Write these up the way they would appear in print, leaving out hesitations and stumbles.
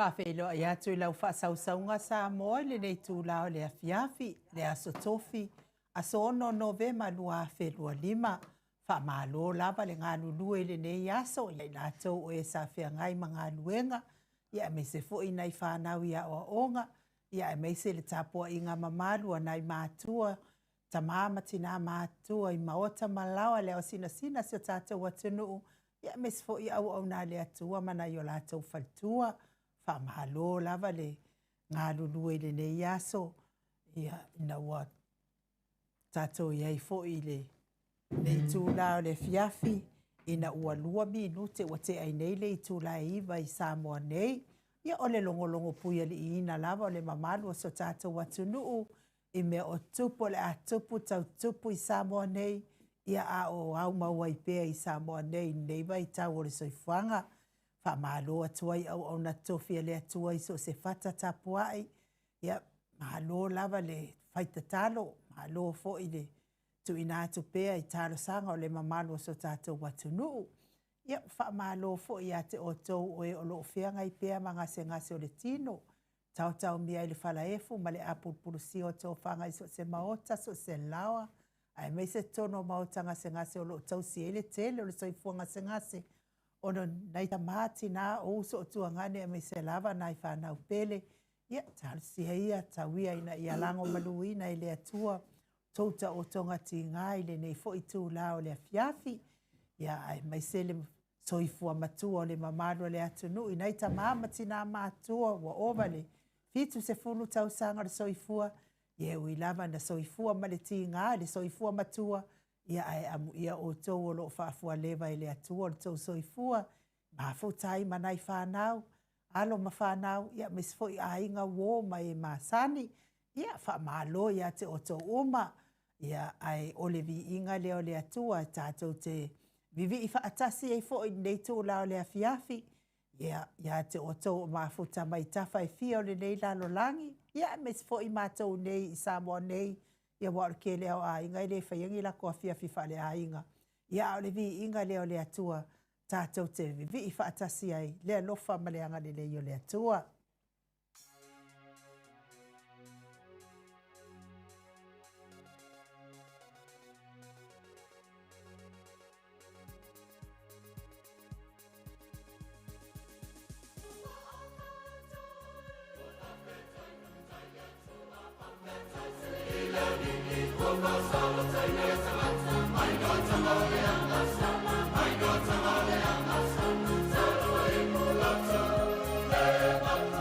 Whawhelo ai atu I lau whaasaunga sa moa le nei tūlao le afiafi, le aso tofi, aso ono Novema lua whelua lima. Whaamalo lava le ngā lulue le nei aso, ia I lātou o e sa whia ngai ma ngā luenga, ia me se fo I nei whanau ia o onga, ia me se le tapua I ngā mamalua nei mātua, ta māma tina mātua I maota malawa le o sina se tātou atunuu, ia me se fo I au nā le atua mana I o lātou faltua, Whaamalo lava le ngā lulue le nei aso, ia ina ua tātou iai fo I le nei tūlao le fiafi, ina ua 2 minute wa te ai nei le tūlao iwa I Samoa nei, ia o le longolongo puia li ina lava o le mamalu so tātou atunuu, I mea o tupu le a tupu tau tupu I Samoa nei, ia a o au maua I pea I Samoa nei, nei vai tau o le soifuanga, Whaamalo atuai au na tofia le atuai so se fata tapuai. Ia, mahalo lava le whaitatalo, mahalo fo I le tu ina atu pea I talo sanga o le mamalo so tātou watunuu. Ia, whaamalo fo I ate o tau o e o loo whianga I pea ma ngase o le tino. Tau mia I le whalaefu ma le apulpulusi o tau whanga I so se maota so se lawa. Ai mei se tono maota ngase o loo tau si ele tele o le soifua ngase. Ono nei ta mati na o so tuangane me se lava nai whanau pele. Ia, si heia tawia ina I alango maluina I le atua. Touta o tonga ti ngai le nei fo I tū lao le afiafi. Ia, ai mai se le soifua matua o le mamalo le atunu. I nei ta mamati na matua wa ovale. Fitu se fulu tau sanga le soifua. Ia, ui lava na soifua ma le ti ngai le soifua matua. Ia ai amu ia o tau o loo whaafua lewa I le atua o le tau soifua. Mafu tai manai whanau. Alo ma whanau. Ia misfo I ainga wō mai masani. Ia whaamalo ia te o tau uma. Ia ai olevi inga leo le atua. Tātou te vivi I whaatasi ei fo I nei tū lao le afiafi. Ia te o tau mafu tamai tawhai fia o le nei lalo langi. Ia misfo I mātou nei I Samoa nei. Ia wāru ke leo a inga I le whaiangi la kua fia fifa le a inga. Ia o le vi inga leo le atua, tātou te vi I whaatasi ai, lea lofa ma le anga le o le atua. I got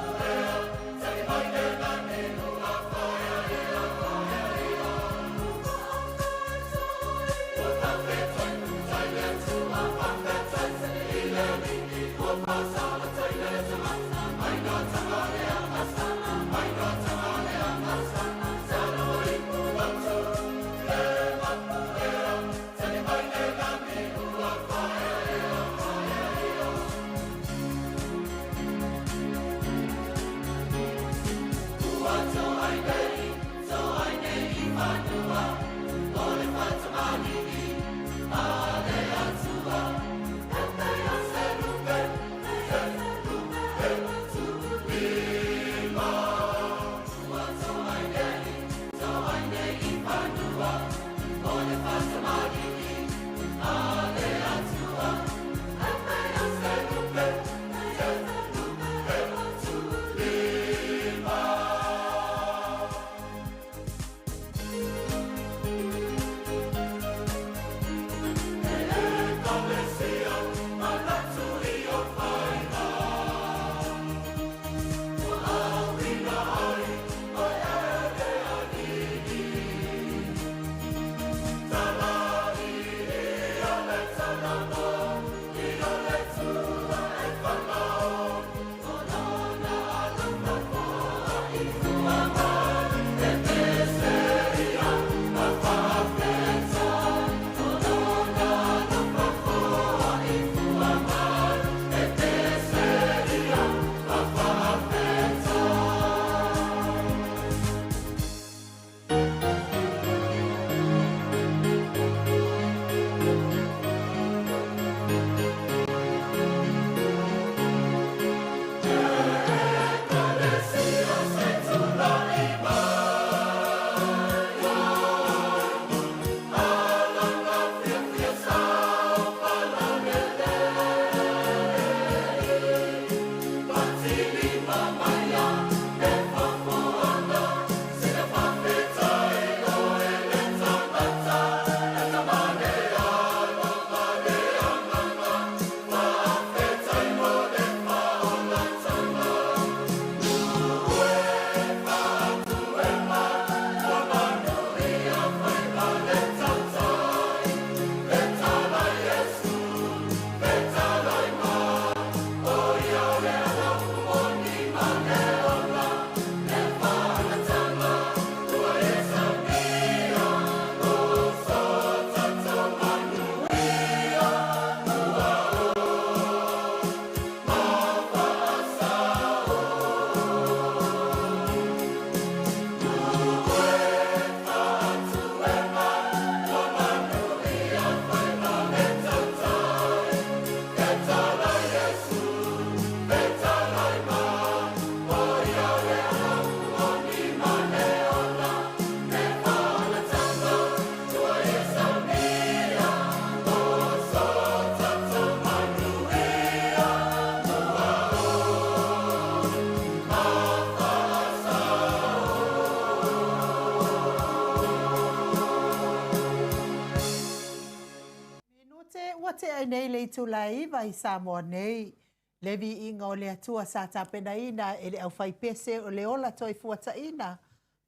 tulaiva i Samoa nei. Levi inga o le atua sa tapena ina e le au fai pese o le ola toi fuata ina.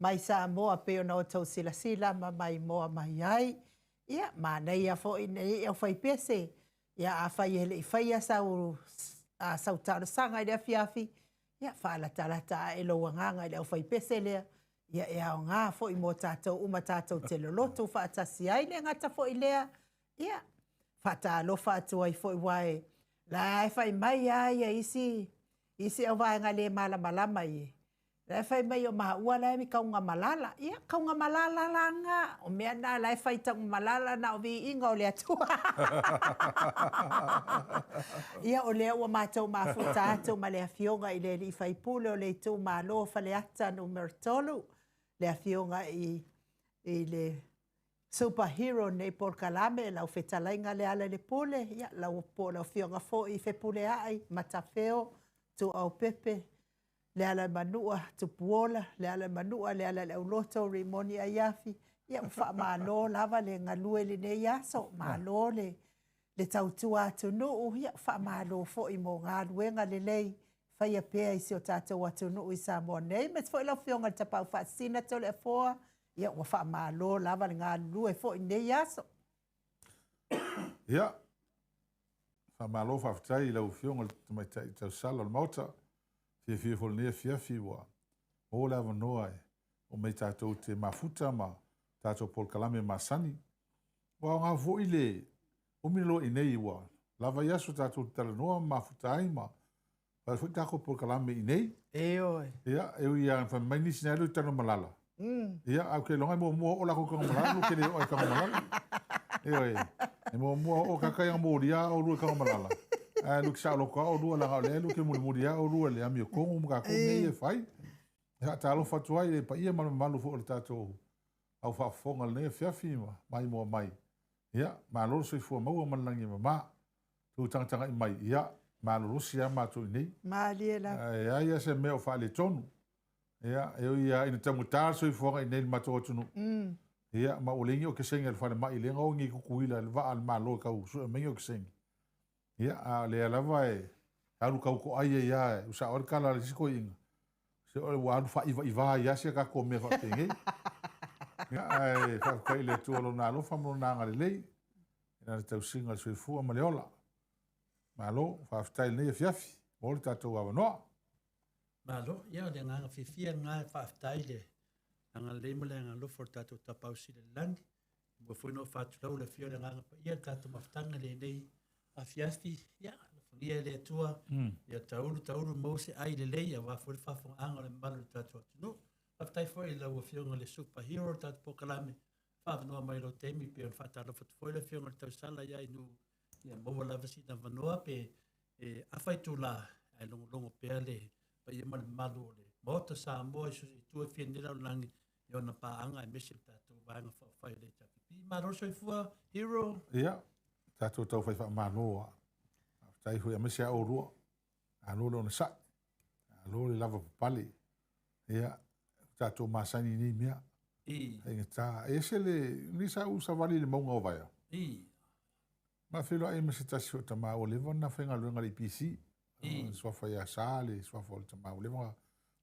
Mai Samoa pe ona o tau sila sila ma mai moa mai ai. Ia, ma nei a fo ina e au fai pese. Ia a fai ele i fai a sau tau sanga i le afiafi. Ia, whaala talata e lo wanganga i le au fai pese lea. Ia e au ngā fo i mo tātou uma tātou te lolotu whaatasi ai le ngata fo i lea. Ia, whata alofa atu ai fo i wae. La e whai mai ai a isi au vaenga le malama i. La e whai mai o maha ua la e mi kaunga malala. Ia, kaunga malala la nga. O mea na la e whai taunga malala na o vi inga o le atua. Ia o lea ua mātou mafuta atu ma le afionga i le li whai pule o le tu malo whale ata numero tolu. Le afionga i le superhero nei por kalame lau fetalainga le ala le pule. Ia, lau po lau fionga fo i fe pule ai matafeo tu au pepe. Le ala manua tu puola, le ala manua, le ala le uloto rimoni a yafi. Ia wha malo lava le ngalue le ne yaso, malo le tautua atu nuu, ia wha malo fo i mo ngā luenga le lei. Whaia pēa i si o tātou atu nuu i Samoa nei. Mes fo i lau fionga le tapau wha sina tole a foa. Ia ua wha malo lava le ngā lue fo i ne yaso. Ia, wha malo wha whtai i lau fionga le tau sala le mauta. Fia fol ne fia wa o la noa o me tātou te mafuta ma tātou pol kalame masani wa nga vo ile o milo inei wa lava yaso tātou tala noa mafuta ai ma pa fu tako pol kalame inei oi ia ia fa mai ni sina lu tano malala ia au ke longa mo o la ko malala lu ke le o ka malala oi mo o ka ka mo dia o lu ka malala lu sa lo ko lu la le lu ke mo dia o lu le ami ko mo ka ko me e fai ha ta lo fatu ai pa ia malu fo le tato au fa fonga le fia fima mai mo mai ia ma lo se fo mo malangi ma tu tanga mai ia ma lo sia ma tu ni ma liela ia se me o fa le tonu ia ia ina tamu ta so fo ai nei ma to tunu ia ma o lengi o ke senga fa mai le ngi ku kuila le va al ma lo ka u so me o ke senga ia a le lava e alu ka ko ai ia usa or kala le siko inga se o wa fa iva ia se ka ko me fa tengi ia ai fa ka ile tu lo na lo fa mo na ngale le ina te singa so fu ma le ola malo fa style ne fiafi o ta to wa no malo ia le nga fifia nga fa style nga le mo le nga lo for ta to ta pausi le land mo fu no fa tu le fio le nga ia ta to maftanga le nei a fiafi ia ia le tua ia tauru mose ai le leia wa for fa fo anga le malu tatu no aftai foi la wa fionga le superhero tat pokalame fa no mai lo temi pe fa ta lo foi le fionga tau sala ia no ia mo la vasi na vanoa pe a fai tu la ai longo pe le pa ia mal malu le moto sa mo su tu fi ni la langi ia na pa anga me se tatu va nga fa fa le tatu ma ro so fu hero ia tatu tau fa ma no tai fu me se o ru a lo na sa a lo le lava pali ia tatu masani ni mia e ta ese le ni sa usa vali le monga vai ma filo ai me se tasio ta ma o le vona fenga lo ngali pc so fa ya sale so fa ta ma o le vona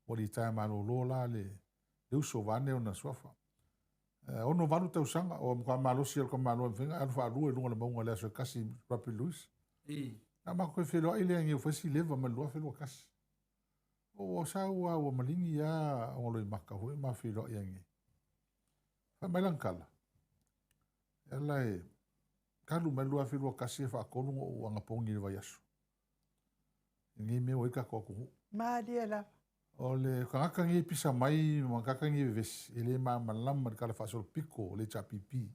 o li ta ma lo la le uso vane ona so fa ono vanu tau sanga o kwa malo si ko malo fenga al fa lu le monga le so kasi rapi luis ma ko filo ai le ngi fa si leva ma lo filo kasi o sa o malingi ya o lo maka ho ma filo ia ngi fa melankala ela e kalu me lua filo kasi fa ko no o nga pongi va yasu ngi me o ka ko ko ma diela o le kaka ngi pisa mai ma kaka ngi ves ele ma malam ma kala fa sol pico le cha pipi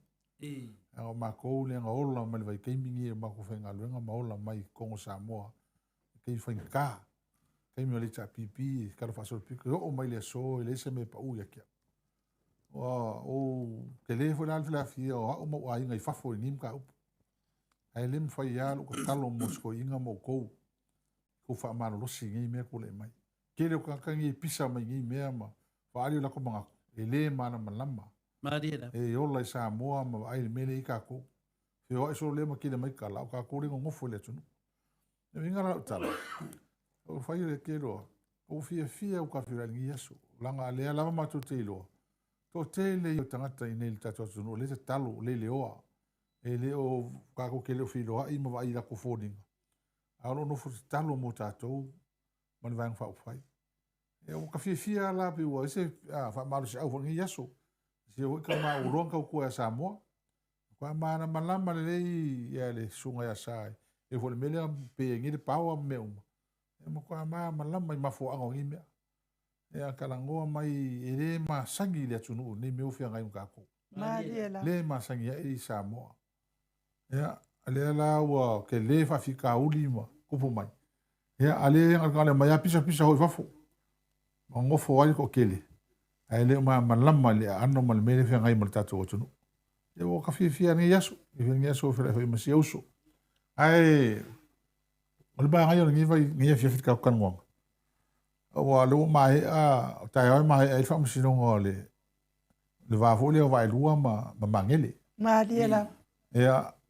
o ma ko le nga ola ma le vai kaimingi ma ko fenga luenga ma ola mai kongo Samoa ke fa ka kai mi le cha pipi kala fa sol pico o mai le so le se me pa u ya kia o ke le fo la fla fi o mo ai ngai fa fo nim ka ai lim fa ya lo ka talo mo sko inga mo ko fa ma lo singi me ko le mai ke le ka ngi pisa mai ngi me ma fa ali la ko manga ele ma na malama Mariela. E ola Samoa ma ai mele ka ko Fio e so le makile mai kala o ka kōringo ngofo le tunu. E winga rau tala. O whai le kero. O fia o ka whirangi Yesu. Langa lea lama matu te iloa. Tō te le o tangata i nei tato tunu. O le te talo le oa. E le o kako ke le o whiroa i mawa i lako fōninga. Aolo no fu talo mo tātou. Mani vang whau whai. E o ka fia la pi ua. Ese wha maru se au whangi Yesu. Se o ka maa uroan kau kua Samoa. Kwa mana malama lei ya le sunga ya sai e fo le mele pe ngi le pawa me uma e mo kwa malama I mafo anga ngi me e akala ngoa mai e le ma sangi le tunu ni me ofia ngai ngako le ma sangi e Samoa ya ale la wa ke le fa fika uli ma kupu mai ya ale ngale mai pisa ho fafo ngo fo ai ko kele ai le ma malama le anno mal mele fia ngai mal tatu tunu e o ka fia ni Yesu e ni Yesu fere foi masi uso ai o ba ngai ngi vai ngi fia fitka kan ngong o lo mai a tai ai mai ai fa masi no ngole le va fo le vai lua ma mangele ma diela e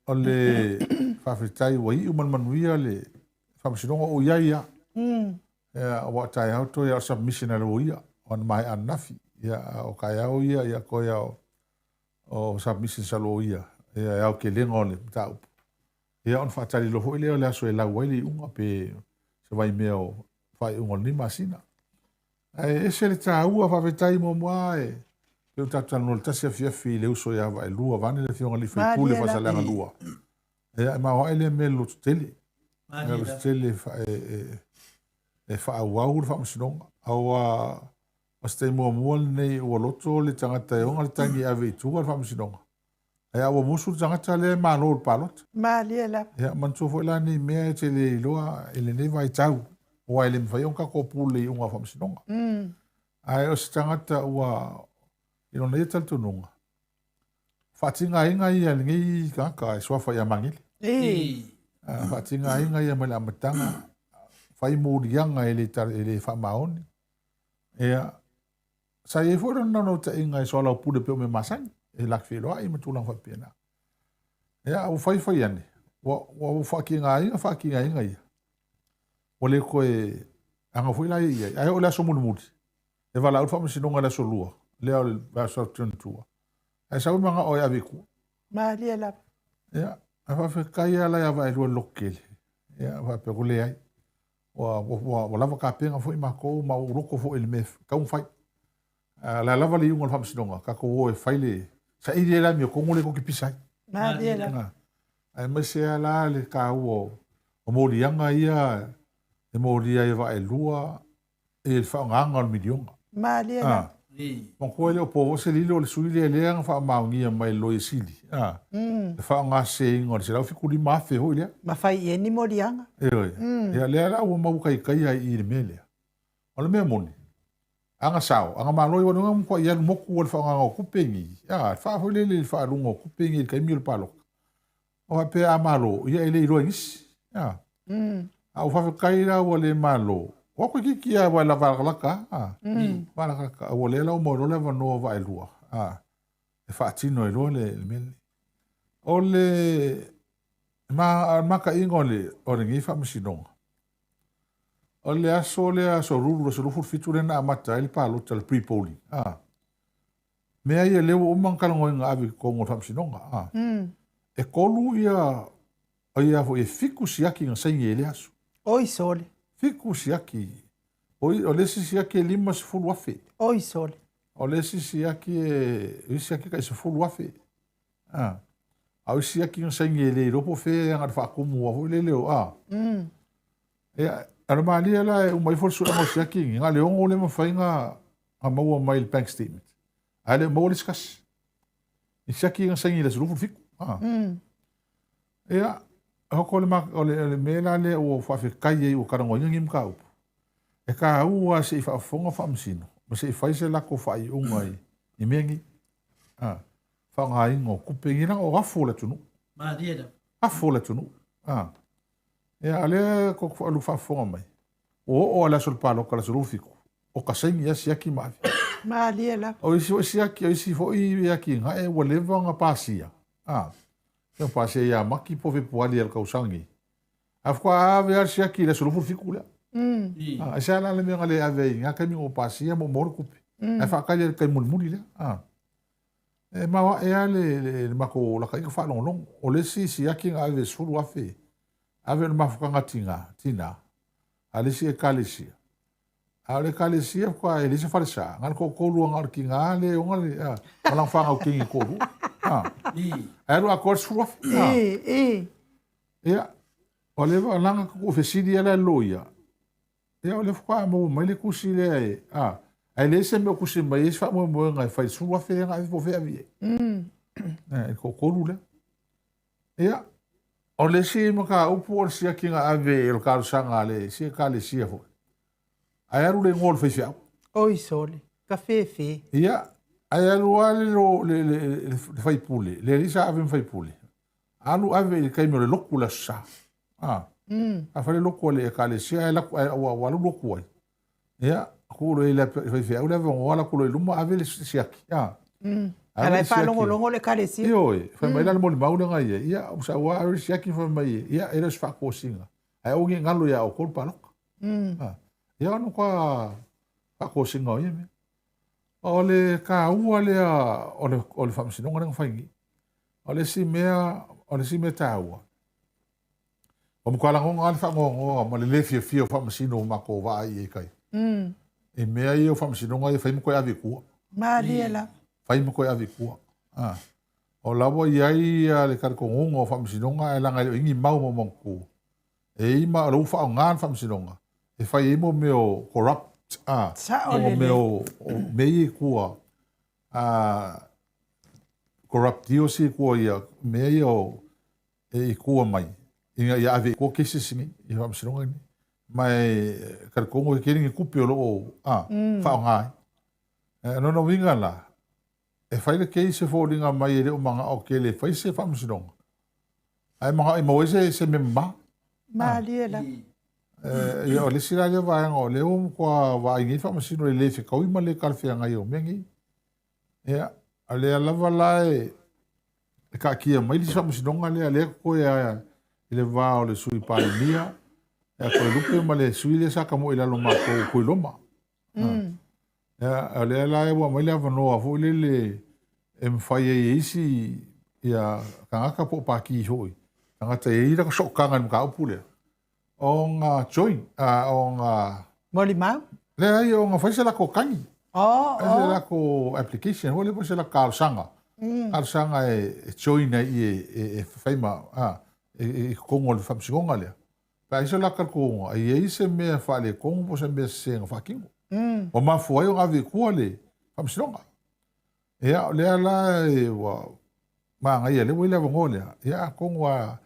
o le fa fitai wai u man wia le fa masi no o ia e o tai auto ya submission ale o ia on mai anafi ya o kai au ia ko ya o submission saloia e au ke lenga ole tau e on fa tali lo ho le ole so la wali unga pe se vai meo fai unga ni masina e se le tau fa vetai mo mai pe tatu no tasi fia fi le uso ya vai lua vani le fionga li fai pule fa sala lua e ma ho ele me lo tele ma tele fa e fa au fa msinonga au Asta mo nei o loto le tangata e onga le tangi ave tua fa msinonga. E a o musu tangata le malo palot. Ma lela. Ya manso fo la ni me te le loa ele ne vai tau. O ele me fai onka ko pule unga fa msinonga. Ai o tangata ua ino nei tal tununga. Fatinga inga ia ngi ka so fa ya mangil. Fatinga inga ia mala matanga. Fai mo dianga ele tar ele fa maoni. Ya sa e fo no te inga e sola pude pe me masang e lak fi loa I matulang fa pena ya o fai ane wa fa ki nga ia o le ko e anga foi la ia ai o la so mulmut e vala o fa me sinonga la solua le o va so tuntua ai sa manga o ya viku ma le la ya a fa kai ala ya va lo lokele ya va pe ko le ai wa lava ka penga foi ma ko ma o roko fo ele me ka un fai la lava le un fa msinonga ka ko o e faile sa I le la mi ko ngole ko ki pisai ma le la ai me se ala le ka o morianga ia e moria e va e lua e fa nganga al milion ma le la mon ko le po se lilo le suile le ang fa maungia mai lo e sili fa nga se ngor se la fi ku di ma fe ho ile ma fai e ni morianga e le la o mau kai ai I mele ole me moni anga sao anga malo I wonga ko ia mo ku fa nga ku pengi fa ho le fa lungo ku pengi kai mil palo o pe a malo ia ele ro nis a fa kai la o le malo o ko ki ia wa la va ka wala ka o le la mo le va no va elua e fa tino lo le mel o le ma ka ingole o le ngi fa msinonga o le aso ruru so rufu fiture na mata il palo tal pre-polling me ai le o mankala ngoinga ave ko ngo fa msinonga e kolu ia fo e fiku siaki nga sai ele aso oi sole fiku siaki o le siaki lima se fulu afe oi sole o le siaki siaki ka se fulu afe au siaki nga sai ele ropo fe nga fa kumu o le leo e armalia la o mai forso mo siaki nga le ongo le mafainga a mau mai bank statement ale mo le skas siaki nga sai ele se rufu fiku ia hoko le mela le o fa fe kai o karango ngim ka upu e ka ua se fa fonga fa msino ma se fa se la ko fa I ungai I mengi fa ngai ngo kupengira o afu le tunu ma dia afu le tunu e ale ko fa lu fa fonga mai o ala sol palo kala rufiku o ka sengi ya siaki ma lia la o isi siaki o isi fo I yaki nga e whatever nga pasia Yang pase ya maki po fe puali al kausangi. Afkwa ave al siaki le solo fikula. Asa la le menga le ave nga kami o pase mo mor kupi. Afa kali kai mulmuli le. E ma e ale le mako la kai fa long long. O le si siaki nga ave sulu afe. Ave le mafuka ngatinga tina. Ale si e kalisi. Ale kalisi kwa ele se falsa. Ngal ko lu ngal ki ngale o ngale. Malang fa ngau kingi ko. Era a cor sua. Ja. Oleva langa ko fesidi ela loia. Ja oleva kwa mo mele kusile. Ele se me kusile mais fa mo ngai fa sua fe ngai vo fe avi. Ko kolula. Ja. Ole si mo ka upo si akinga ave el kar sanga le si kale si fo. Ai aru le ngol fe fia. Oi sole. Café fe. Ja. Ai alu ale le fai pule. Le risa ave fai pule. Alu ave le kai mo le loku la sa. A fale loku le kale sia la wa lu loku ai. Ya, ko le la fai fai o le wala ko le luma ave le sia ki. Ai fa longo le kale sia. Yo, fa mai la mo le mau nga ia. Ya, o sa wa ave sia ki fa mai. Ya, era fa ko singa. Ai o ngi ngalo ya o ko pa lok. Ya no kwa fa ko singa ia me. Ole ka ua lea ole whamsinonga nang whaingi. Ole si mea tāua. O mkwalangonga ale whangonga ma le lefia fia o whamsino o mako waa i e kai. E mea i o whamsinonga i whaimu koe avi kua. Mariela. Whaimu koe avi kua. O lawa i ai le karikongonga o whamsinonga e langa i ingi mau mo mongku. E ima lo ufa o ngan whamsinonga. E whai imo meo corrupt. O meo mei kua corruptio si kua ia mei o e kua mai inga ia ave kua kese singi i whamsinonga ni mai karikongo i keringi kupi o loo whao ngai nono winga la e whaile kei se fōringa mai e reo manga o ke le whai se whamsinonga ai mga i mawese se memba Mariela. Ia o le sira le vaenga o leo kwa vaingi whamasino le lefe kaui ma le kalwhea ngai o mengi. Ia, a lea lava lae e ka kia maili whamasinonga lea lea koe a le vā o le sui pāi mia. Ia koe lupe ma le sui le saka mo ilalo mako koe loma. Ia, a lea lae wa maili avanoa fo le e mwhai e isi ia kangaka po pāki i hoi. Kangata e ira ka sokanga ni mga upu lea. O ngā join, o ngā... Moli mau? Le ai o ngā whaise lako kangi. Whaise Oh. lako application, hoi le whaise lako kārsanga. Kārsanga e join ai e whaima, e kongo le whamsingonga lea. Pa iso laka kongo, ai e se mea whale kongo po se mea senga whakingo. O mafu ai o ngā vekua le whamsingonga. Ea, lea la e wa... Maa ngai le wile wango lea. Ea, kongo a...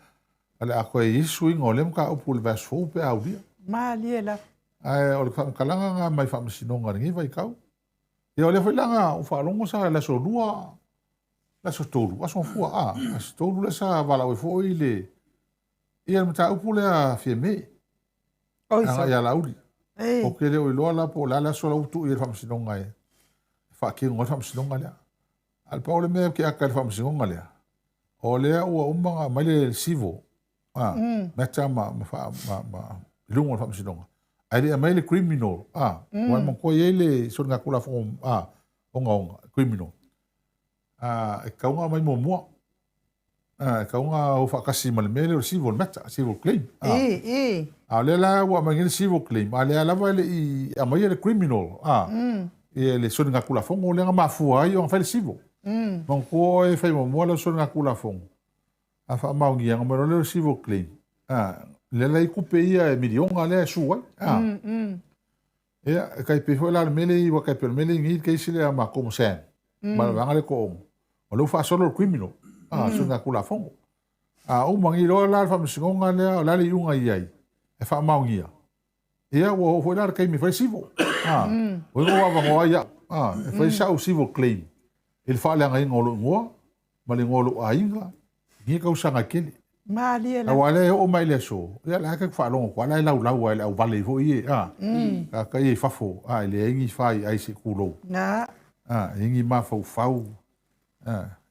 Ale a koe isu ingo le mga upu le vas fōu pe au lia. Mariela. Ai, o le whamkalanga ngā mai whamasinonga ringi vai kau. E o le whailanga o whaalongo sa la so lua, la so tōru, aso fua la so tōru le sa wala oi fōu i le. Ia mta upu le a fie me. Anga ia lauri. O ke le o iloa la po la so la utu i le whamasinonga e. Whakingo le whamasinonga lea. Al pao le mea ke aka le whamasinonga lea. O lea ua umanga mai le sivo. Meta ma lungo fa msidonga ai le mai le criminal wa mo ko yele so nga kula fo onga criminal e kaunga mai mo mo kaunga o fa kasi mal mele o civil meta civil claim ale la wa mai le civil claim ale la va le i mai le criminal e le so nga kula fo le nga mafu ai on fa le civil mo ko e fa mo le so nga kula fo a fa maungi ang mo le civil claim le la ikupe ia e milionga le suai e kai pe foi la mele i wa kai pe mele ngi kai sile ma como sen ma vanga le ko o lo fa solo criminal so nga kula fongo o mangi lo la fa msingonga le la le yunga ia e fa maungi ia wo foi la kai mi fa civil o ngo wa ngo ia e fa sa o civil claim il fa la ngai ngolo ngo ma le ngolo ainga ni ka usanga kele Mariela. Wale o mai le so. Ia la ka fa longo kwa la lau au vale fo ie ka ie fafo le ingi fai ai se kulo. Na. Ingi ma fau.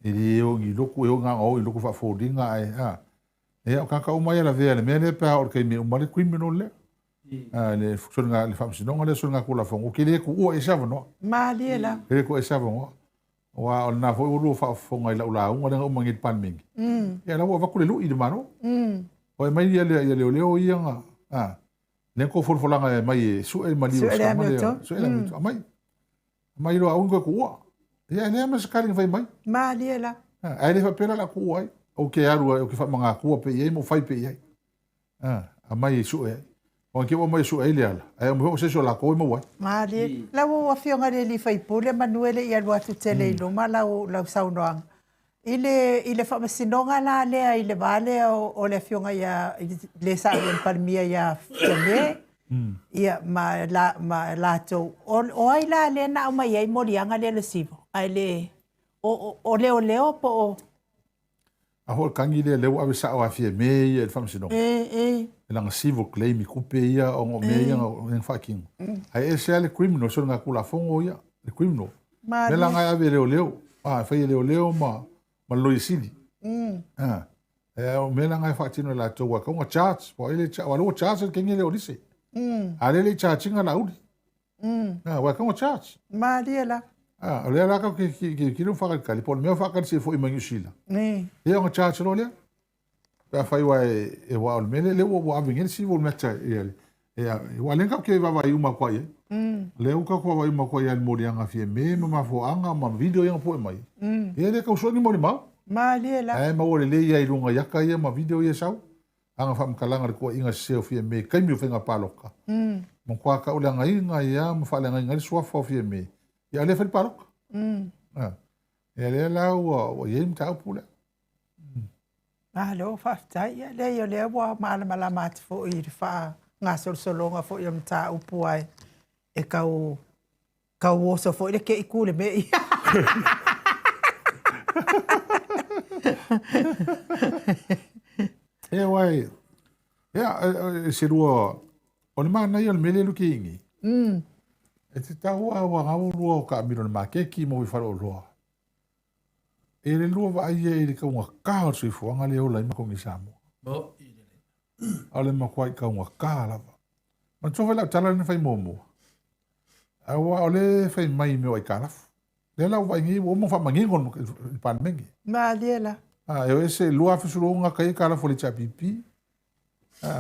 Ili o ngi loku e o ngā o i loku whaaforinga ai. E o kaka o mai ala vea le mea le pēha o kei me umare criminal le. Le fuksonga le whamsinonga le songa kula whongo. Ke le ku ua e savanoa. Mali e la. Ke le ku e savanoa. Wa o nā fo uru whaafonga i la ula unga lenga umangi te panmingi. E la ua wakule lu i de mano. O e mai ia leo ia nga. Le ko folfolanga e mai e su e mali o sa mali. Su e la mito. Amai. Amai roa unga ku ua. Ia le ama sakari ngai mai. Mali e la. Ai le fa pera la ku ai. O ke aru o ke fa manga ku pe ye mo fai pe ye. Amai su e. O ke o mai su e le ala. Ai mo se so la ko mo wa. Mali. La wo afionga le li fai pole manuele ia lo atu tele no mala o la saunoang. Ile fa masinonga la le ile vale o le afionga ia le sa en palmia ia feme. Ia ma la to o ai la le na o mai ai morianga le sivo. Ai le o leo po a hol kangi le leo ave sa o afie me ia le famsino e langa civil claim ku pe ia o me ia en fucking ai e se le criminal so nga kula fongo ia le criminal me langa ave leo fai leo ma loisili e o me langa fa tino la to wa ko charge po ile wa charge ke ngi leo dise ale charge nga la udi wa ko charge ma diela o le la ka ki no fa ka li por me fa ka se fo i mangi sila e o charge no le pa fai wa e wa o me le wo wa vingel si vol meta e wa len ka ke va vai uma kwa ye le u ka kwa vai uma kwa ye mo rianga fie me ma fo anga ma video yang po mai e le ka so ni mo ni ma le la e ma wo le ia i lunga ya ka ye ma video ye sau anga fa mkalanga ko inga se fie me kai mi fenga paloka mo kwa ka ulanga inga ya mo fa lenga inga so fo fie me ya le fel palok e le la o ye mta pula lo fa tai ya le yo le wa mala mat fo i fa nga solonga fo yo mta upu ai e ka o so fo le ke ikule me e wai ya se ruo o le mana yo le mele lu kingi e te taua wa ngau lua o ka amiro na makeki mo i wharo loa. E le lua wa aia e le kaunga kaha sui fuanga le ola i makongi Samoa. Bo, i le. A le makwai kaunga kaha lava. Ma tofa lau tala na whai momo. A wa o le whai mai meo ai karafu. Le lau wa ingi o mo wha mangingon i pan mengi. Ma le la. E o ese lua fisuro unga kai karafu le chapipi.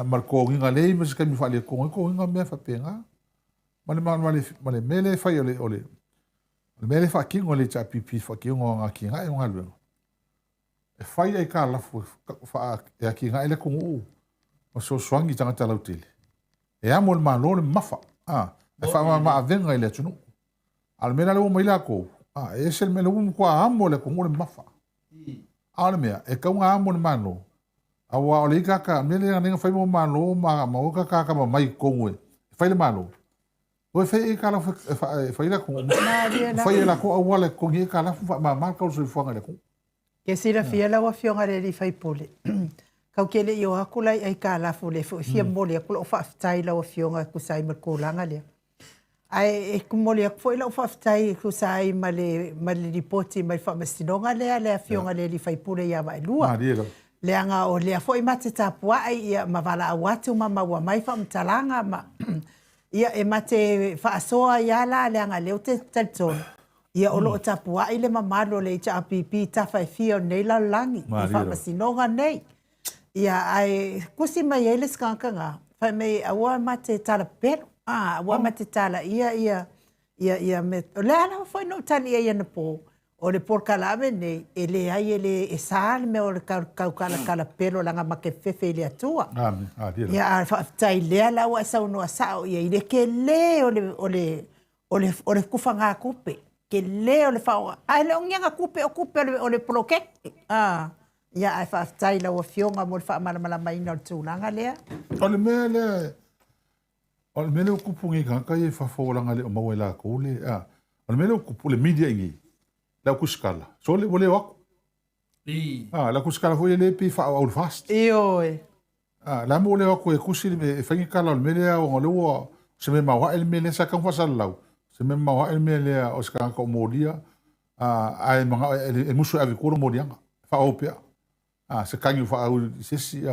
Ma ko nginga lei ma se kai mi wha le konga ko nginga mea whapenga. Male mele fai ole mele fa kingo le cha pipi fa kingo nga kinga e nga luengo e fai ai ka la fa e kinga ele kungu o so swangi tanga tala utile e amo le malo le mafa e fa ma avenga ele tunu al mena le mo ila ko e sel mele um kwa amo le kungu le mafa al mea e ka nga amo le malo awa ole ka mele nga fai mo malo ma ka mai kongu fai le malo o fai e kala fai la ko fai la ko wala ko ngi kala fa ma ka so fuanga le ko ke sira fia la wa fionga le fai pole ka ke le yo akula ai kala fu le fia mole ko fa tai la wa fionga ku sai ma ko langa le ai e ku mole ko la fa tai ku sai ma le ripoti mai fa mastinonga le fionga le fai pole ya mai lua le anga o le foi mate tapua ai ma vala watu ma wa mai fa mtalanga ma ia e mate faasoa ia la le anga leo te talton ia o loo tapua i le mamalo le cha pipi tafa e fio nei la langi i fa masinonga nei ia ai kusi mai ele skankanga fa me awa mate tala pero awa mate tala ia me le ana foi no tali ia na po o le por kalame nei ele ai ele e sal me o le kala pelo langa makefefe le atua ia fa tai le la wa sa no sa ia ile ke le o le kufanga kupe ke le o le fa ai le ngia kupe o le proke ia ai fa tai la wa fionga mo fa mala mai no tulanga le o le mele o kupungi ka e fa folanga le o mawela ko le o le mele o kupu le media ngi la kuskala so le vole wako la kuskala foi le pi fa au fast la mo le wako e kusi e fangi kala le mele o le wo se me mawa el mele sa kan fa salau se me mawa el mele o ska ko modia ai manga e musu ave kuro morianga fa opea se kangi fa au sesi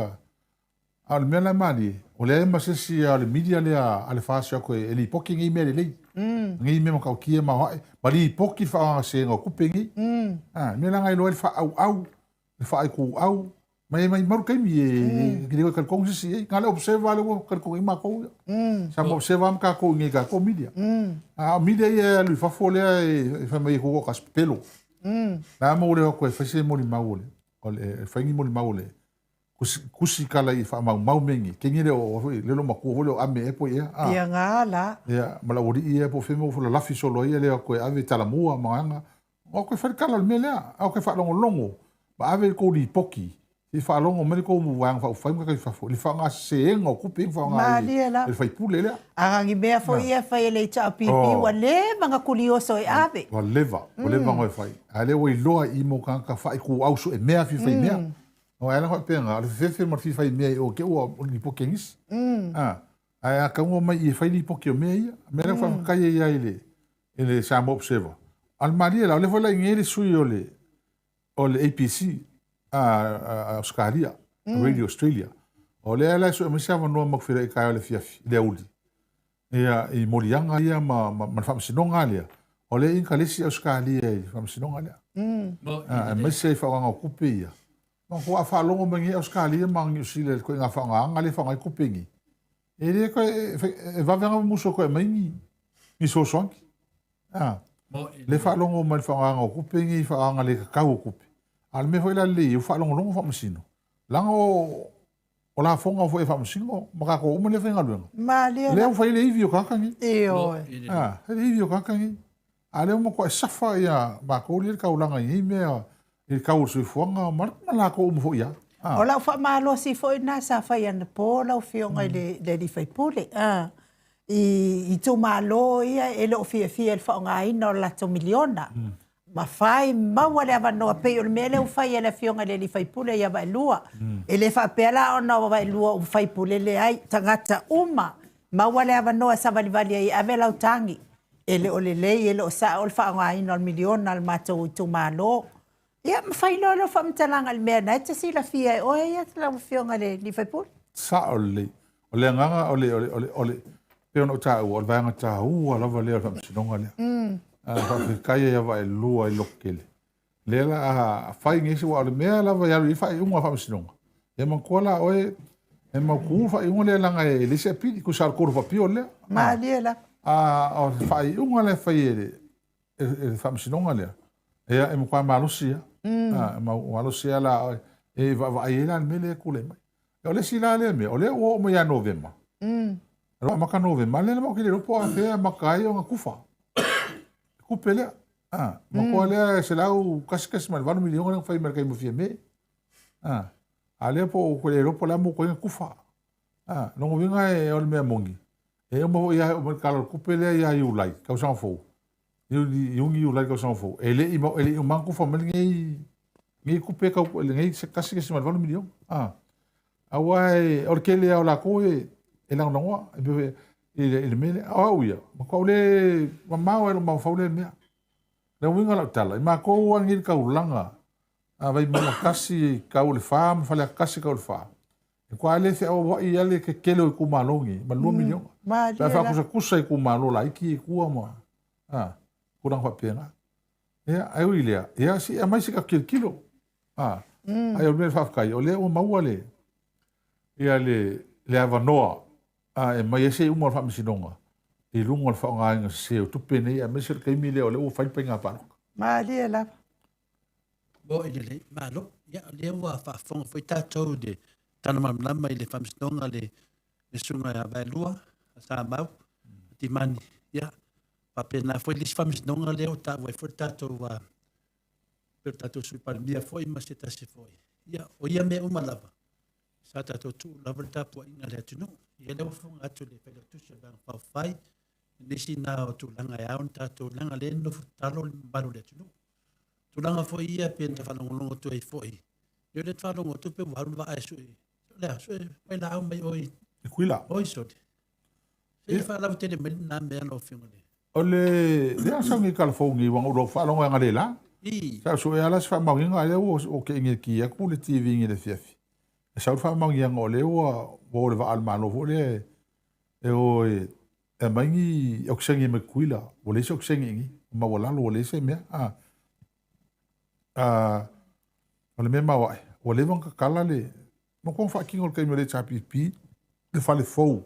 al mena mali o le ma sesi al media le al fasio ko e li poking i mele le ngi me ka ki ma ba li poki fa se ngo kupingi mena ngai lo fa au fa ai ku au mai maru kai mi e ki ka kong sesi ngale observa le ka kong ma ko sa mo observa ka ko ngi ka ko media media e lui fa fole e fa mai ko ka spelo na mo le ko fa se mo ni maule o le fa ngi mo ni maule kusi kala i fa mau mengi ke ngi o le lo maku o ame e po ia ia ngala ia mala ori ia po femo fo la fi solo ia le ko ave tala mua manga o ko fa kala le mele o ko fa longo ba ave ko di poki i fa longo me ko mu wang fa fa ka fa fo li fa nga se ngo ku ping fa nga le fa pule le a ngi be fo ia fa le cha pipi wa le manga kulioso e ave wa leva ngo fa ale o i loa i mo ka fa ku au so e me fi fa me o ela ko penga le fefe mo fi fai me o ke o ni pokengis a ka mo mai fai ni pokio me me le fa ka ia ele sa mo observa al maria la le vola ngere sui ole APC Australia Radio Australia o le ala so me sa no mo fira ka le fiafi le uli ia i morianga ia ma fa sinonga le o le inkalesi Australia fa sinonga le me se fa nga kupe ia ma ko fa longo mengi Australia mang usile ko nga fa nga ngale fa nga kupingi ele ko va venga muso ko mengi ni so sonki le fa longo mal fa nga kupingi fa nga le ka kupi al me foi la le fa longo fa msino lango o la fonga foi fa msino ma ko mo le venga luenga ma le fa le ivio ka kangi eo le ivio ka kangi ale mo ko safa ya ba ko le ka ulanga i me e kau se fonga mar la ko mo ia o la fa malo si foi na sa fa ia na po la fionga le di fai pule i tu malo ia e lo fi el fa nga ina la to miliona ma fai ma wale va no pe o mele o fai ele fionga le di fai pule ia va lua ele fa pela o no va lua o fai pule le ai tangata uma ma wale va no sa vali ai avela utangi ele o le ele o sa o fa nga ina miliona al mato tu malo ia mafai lolo fa mtalanga al mea na tsi la fia o ia la fionga le li fai pul sa ole nganga ole pe no ta o va nga ta u ala va le fa sinonga le fa kai ia va lua i lokele le la fai ngi si wa le mea la va ia i fai un fa sinonga e man kola o e ma ku fa un le langa e le se pi ku sar kurva pi ole ma le la o fai un le fai e fa sinonga le e mo kwa malusia malusia la e va ela mele kule mai o le sila le me o le o mo ya november ro ma ka november le mo ke le po a fe ma kai o kufa kupele ma ko le se la u kas mal 1 million fai mer kai mo fie me ale po ko le po la mo ko kufa no mo vinga e o me mongi e mo ya o ka kupele ya you like ka sa fo Yung like ko sa fo. Ele man ko fa mal ngi kupe ka ngi se kasi se mal 1 million. Awai orkele ala ko e la no ele mele ya. Ma ko le ma ma fa le me. Le winga la tala. Ma ko ngi ka ulanga. Vai ma kasi ka ul fam fa le kasi ka ul fa. E ko ale se o ia le ke kelo ku malongi, ma 2 million. Ma fa ko sa ku malo la ki ku ma. Kurang fa pena ya ai ulia ya si a mais ka kilo ai o me fa kai o le o mauale ya le avanoa e mai se uma fa misinonga e lungo fa nga se o tupene ya me ser kai mile o le o fa penga pa ma le la bo ele malo ya le wa fa fon foi tato de tana mam lama ile fa misinonga le sunga ya valua sa mau ti mani ya papena foi lis famis nonga leo ta vai foi tato wa per tato sui palmia foi ma se ta se foi ia o ia me uma lava sa tato tu lava ta po ina le tunu ia le fo atu le pele tu se bang pa fai nisi na tu langa ya un tato langa le no talo balu le tunu tu langa foi ia penta fa longo tu ai foi yo le fa longo tu pe walu va ai sui le sui mai la mai oi kuila oi so e fa la tele me na me no fingo ole le asa ngi kal fo ngi wang ro fa longa ngale la Sa so ala sa mau nga le o ke nge ki a ku le TV nge le fiafi. Sa fa mau nga ngole o le va al malo vo le e o e mangi o ksengi me kuila o le so ksengi ngi ma wala lo le se me o le me ma wa o le von ka kala le mo kon fa ki ngol ke me le chapi pi le fa le fo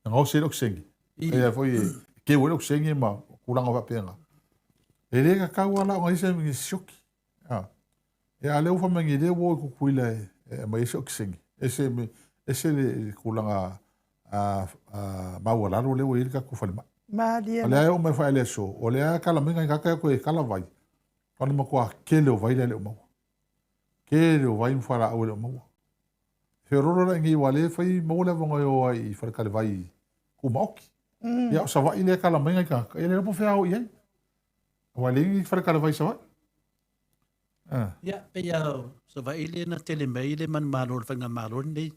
nga o se lo ksengi e foi ke o lo ksengi ma kulanga va penga e le ka wala o se me shoki e ale o fa mangi le wo ku kuila e ma so ksengi ese le kulanga ma wala lo le wo ir ka ku fa le ma dia ale o me fa le so o le kala menga ka ko e kala vai ona mo ko kele o vai le o mo kele o vai fara o le mo feroro la ngi wale fai mo le vonga yo ai fa kale vai ku moki ya sa vai le kala menga ka ele po fa o ye wale ngi fa kale vai sa vai ya pe ya sa vai le na tele mai le man malo fa nga malo ni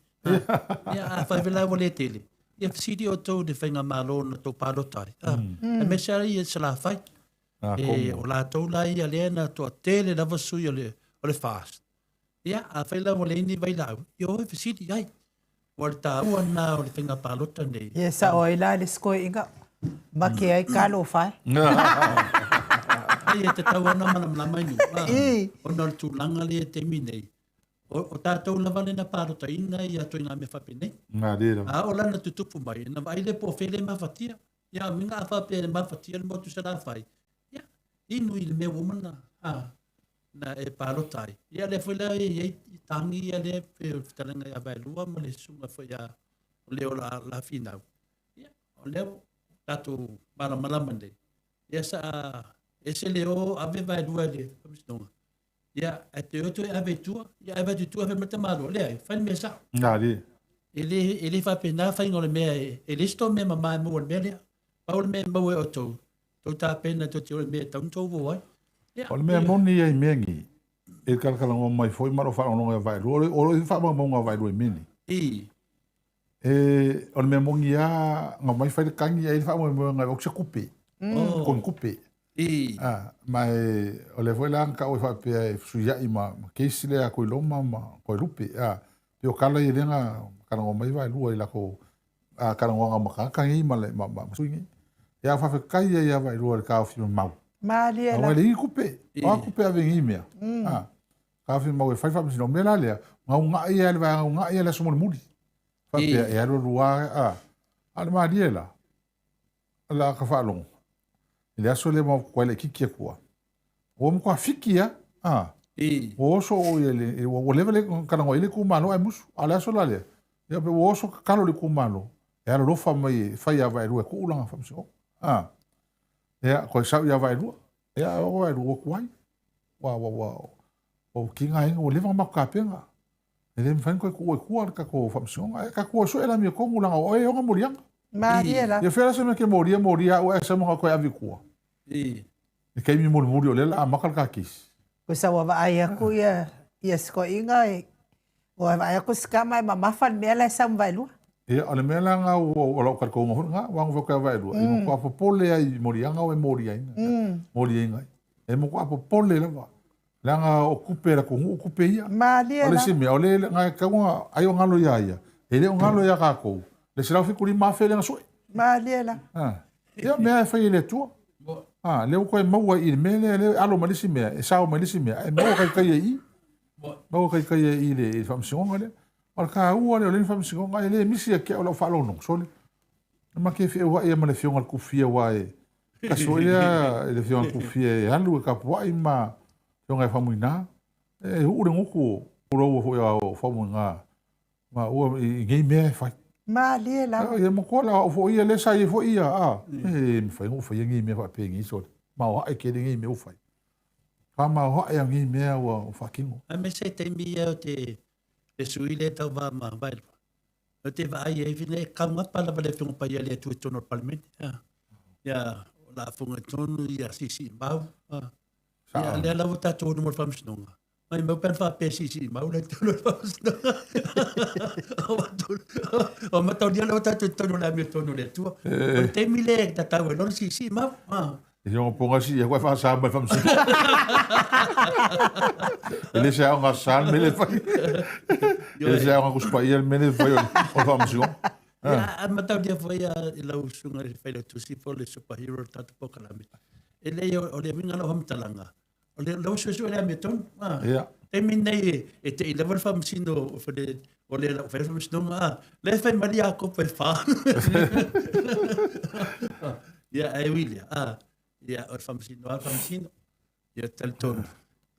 ya fa vela wale tele ia fisidi o tau de whainga malo na tau palotai. E me sara ia sala whai. O la tau la ia lea na toa tele lava sui o le fast. Ia, a whaila mo leini vai lau. Ia oi fisidi ai. O le tā ua nā o le whainga palota nei. Ia sa oi la le skoi inga. Ma ke ai kalo whai. Ia te tau ana mana mlamai ni. O na le tūlanga lea te minei. O tātou lava le na pārota ina i ato ina me whapene. Ngā rira. O lana tutupu mai. Na vai le po whele mawhatia. Ia, minga a whape le mawhatia le motu sa whai. Ia, inu i le mea womana. Na e pārotai. Ia le whela i tangi ia le whitalenga i awai lua ma le sunga whai o leo la whinau. Ia, o leo tātou maramalama nei. Ia sa ese leo ave vai lua le whamistonga. Ia, e te oto e ave tua, ia ave tu tua mata malo, lea, whai mea sa. Ngā ri. Ele whapena whai ngole mea, ele sto mea mamai mua mea lea, paule mea maue o tau. Tau tā pena to te ole mea tau tau wai. Ole mea moni ai mea ngi, e kalakala ngō mai foi maro wha ononga vai ru, oro i wha maunga vai ru e mini. Ole mea mongi a, ngā mai whai kangi ai wha maunga ngai oksa kupe, kon kupe. Mai ole foi lang ka o fa pe suya ima keisi le ko loma ma ko rupe pe o kala i lenga kana o mai vai lua i la ko kana o nga ka ngi ma le ma suingi ya fa kai ya vai lua ka fi mau ma le la le kupe o kupe ave ngi me ka fi mau fa fa no me la le nga ia le va nga ia le somo mudi fa pe e ro lua al ma diela la ka fa long ele aso le mo ko le kiki ko o mo ko fikia o so o ele o level kana ngo ele ku malo ai musu ala so la le ya pe o so kalo le ku malo e ala lo fa mai fa ya vai ru ku ulanga fa so ya ko sa ya vai ru ya o vai ru ko ai wa o kinga ai o leva ma ka penga ele me fa ko ka ko fa so ka ko so ela mi ko ulanga o e o ngorianga Mariela. Ia fera se me ke moria o esa mo ko avi kua. E kai mi muri o lela a makal ka kis. Ko sa wa ai aku ia sko inga wa ai aku ska mai mama fan me la sam vai lu. E ale me la nga o lo ka ko ngo nga wa ngo ka vai lu. E mo ko apopole ai moria nga o moria inga. Moria inga. E mo ko apopole la va. La nga ocupe la ko ocupe ia. Mariela. Ole se me ole nga ka nga ai o ngalo ia. Ele o ngalo ia ka ko. Le será fico ali mais feio na sua. Mariela. Eu me fui ele tu. Le o coi mau ir me le alo malisi me. E sao malisi me. E mau kai aí. Mau kai aí le famsiong ale. Al ka u ale le famsiong ale misi ke o falo non sole. Ma ke fe wa e ma le fiong al kufia wa e. Ka so le fiong al kufia alu ka po ai ma fiong ai famuina. E u re ngoko o ro fo ya famuina. Ma o ngai me fa Mariela. Ya mo ko la fo ia le sai fo ia me fai ngo fai ngi me fa pe ngi so ma o ai ke ngi me o fai fa ma o ai ngi me o fa kingo a me se te mi o te suile ta va ma vai o te vai e vine ka nga pala vale fo pa ia le tu tono palmen ya la fo tono ia si bau ya le la vota tono mo fam snonga ai meu pen fa pesi mau le tono fam o ma tau dia lo ta tono la mi tono le tu o te mi le ta ta no si mau E yo ponga si e koe fa sa mai fam si. Ele se nga san me le fai. Ele se nga kuspa ia me le fai o fam si. Ya, matau dia foi a lau sunga fai le tusi for le superhero tatu po kalami. Ele o le vinga lo hamtalanga. O le lau susu ele meton. Ia. E minei e te level fam sino for le o le lau fai fam sino le fai maria ko pe fa. Ya, ai Willia. Ya, o fam sino. Ya talton.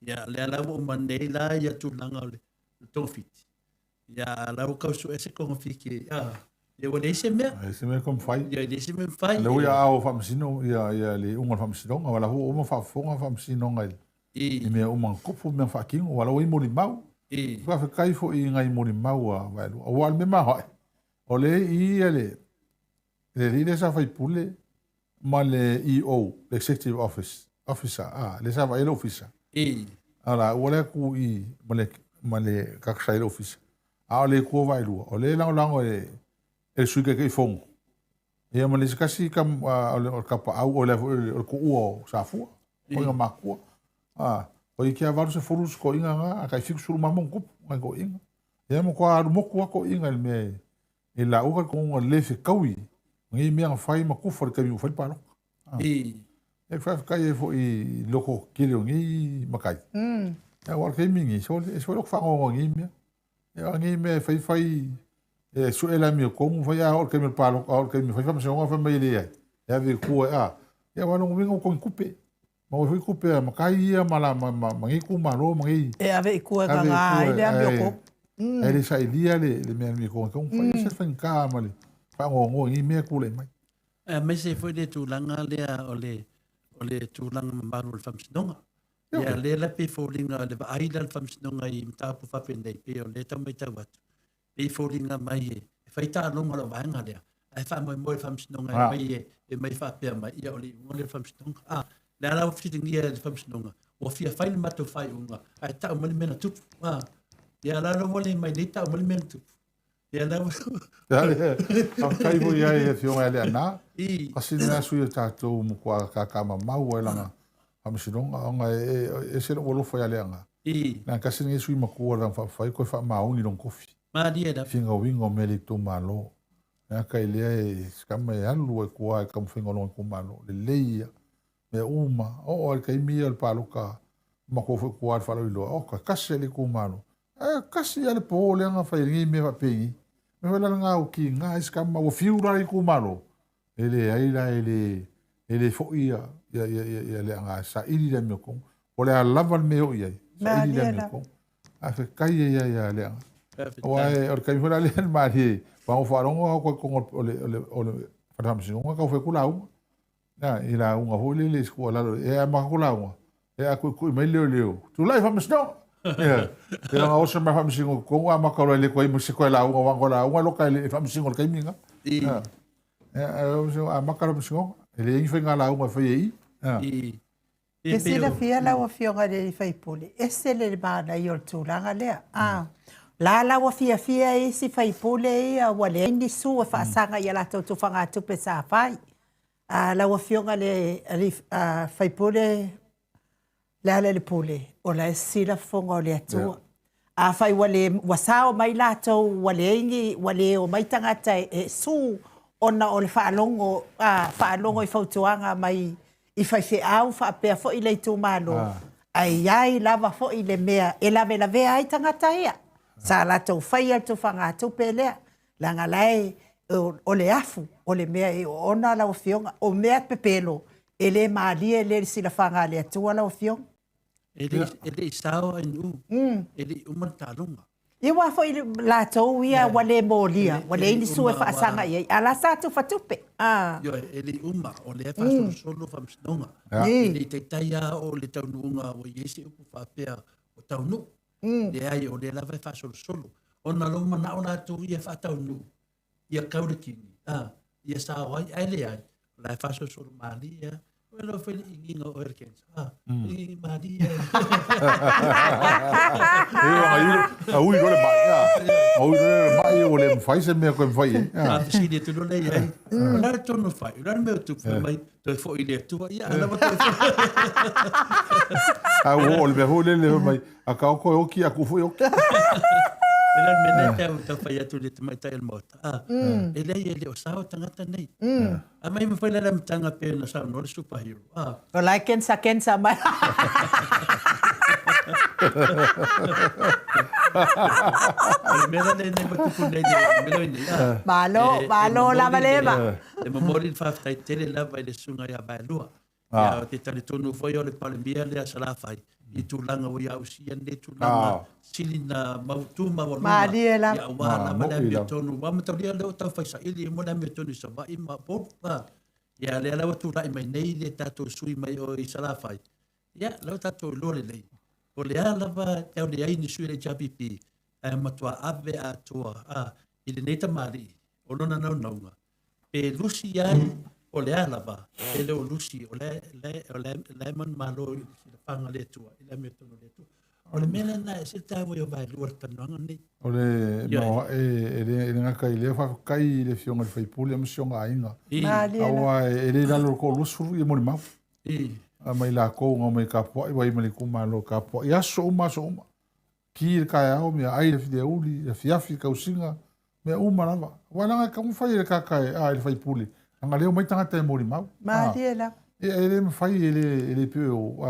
Ya, le lau manei la ya tulanga le tofit. Ya, lau kausu ese ko fiki. Ya, wale ese mea. Ese me kom fai. Ya, ese me fai. Le ia au fam sino ia le unga fam sino wala ho uma fa fonga fam sino ngai. I me uma kopu me fa king wala oi mori mau. Fa fa kai fo i ngai mori mau wa wal me ma ho. Ole i ele. Le ride sa fai pule ma le EO, le executive officer, le sa va ele officer. Ala wala ku i ma le kaksa ele officer. Ole ku vai lu. Ole lang e suike ke fongo. Ia ma le kasi kam o kapa au o le ko uo sa fu. O nga makua. O i kia varu se forus ko inga nga kai fiku suru mamon kup ngai ko inga. Ia mo ko aru moku ko inga me e la uka ko le fe kaui. Ngai me nga fai ma kufa ka mi fai palo. E fa kai e fo i loko kile ngi makai. Ya wa ke mingi so lo fa ngo ngi me. Ya ngi me fai e su ela mi ko mu fa ya or ke me palo or ke mi fa fa so fa me ile ya vi ku ya wa no vingo ko kupe ma o kupe ma kai ia mala ma ngi ku ma ro ma ngi e ave ku ga nga ile mi ko ele sai dia le me mi ko fa se fa ka ma le fa ngo ngi me ku le mai me se foi de tulanga le o le tulanga maru fam snonga ya le la pe folinga le ai la fam snonga I mta pu fa pe nei pe o le tamai tawat pe folinga mai e fai ta longa lo vanga le ai fa mo fam snonga mai e mai fa pe mai ia o le mo fam snonga le ala o fiting ia le fam snonga o fia fai le mato fai unga ai ta mo le mena tu ya la lo le mai le ta mo le mena tu ya la kai vo ia e fio ngai le na kasi na su ia tatou mo kwa ka ma mau e langa am sinonga nga e se lo foi ale nga na kasi ni su ma ku la fa fai ko fa ma uni don kofi ma dia da finga wingo mele to malo na kai le e skama e alu e ku ai kam finga no ku malo le leia me uma o kai mi al paluka ma ko fo ku al fa lo o kasi le ku malo kasi ale po le nga fa ngi me va pengi me wala nga o ki nga skama o fiura i ku malo ele ai la ele fo ia le nga sa ili le me ko o le lava me o ia sa ili le me ko a fe kai ia le nga o ai o kai fora le ma hi pa o faro ko o le fam si ngo ka fe kula u na ila un ho le skola e ma kula u e a ku me le tu lai fam sno e nga o se ma fam si ngo ko ma ka le ko i mo se ko la u wa la u lo ka le fam si ngo kai minga a makara msingo ele ingi fenga la uma foi aí e se la fia la o fionga le fai pole ese le bana yo tulanga le la o fia e si fai pole e wale ni su fa sanga ya la to fanga tu pesa fai la o fionga le fai pole le pole o la si la fonga le tu a fai wale wasao mai la to wale ingi wale o mai tangata e su ona o le whaalongo I whautuanga mai I whai au whaapea fo I le tu malo. Ai ai lava fo I le mea e lawe ai tangata ia. Sa la tau whai al tu whanga tupe lea. Langa lai o le afu o le mea e ona la o fionga o mea pepelo e le maalia e le sila whanga le atua la o fionga. E le sao inu. E le umantalunga. Iwa fo I la tau ia wale molia, wale ini sue whaasanga ia, ala sa tu whatupe. Yo, ele uma, o le whaasolo solo whamsinonga. Ele te taia o le taununga o Iesi upu whapea o taunu. Le ai o le lawa whaasolo solo. O na loma na o la tu ia whaataunu. Ia kaurekini. Ia sa wai, ai le ai. La whaasolo solo maalia, Well, for inginga o erkens. I Maria. Ui role mai ya. Ui role mai o le fai se me ko fai. Si de tu le ai. La to no fai. La me tu mai to fo ile tu ya la ba to. O le ho le mai. A ka ko o ki a ku fo o ki. Ela menete o fai atu le mai tai el mota. Ele o sa o tangata nei. A mai me foi la tanga pe na sa no le superhero. O lai kensa mai. Mera le ne matu punai de melo ni. Malo la malema. Le memori fa tai tele la vai le sunga ya ba lua. Ya te tani tonu foi o le palmia le sala fai. I tulanga o ya usia ne tulanga silina mautu mawaluna ya wala mana me tonu wa mata dia le ta fa sa ili mo na me tonu sa ba ima popa ya le la tu rai mai nei le tato sui mai o i sala fai ya le tato lo le o le ala ba te o le ai ni sui le japipi matua ave a tua i le nei tamari o lona naunga pe lusi ai o le ala ba e le o lusi o le man malo panga le tua ile me tono le tua o le mena na se tavo yo vai luar tananga ni o le no e nga kai le fa kai le fiona fai pule mo sionga inga awa e le lo ko lu suru e mo ma a mai la ko ngo mai ka po i vai mai ku ma lo ka po ya so ma ki ka ya o me ai le fide uli le fiafi ka usinga me uma lava wala nga ka mo fai le ka kai a le fai pule nga le mai tanga te mo ma Diela e me fai ele pe o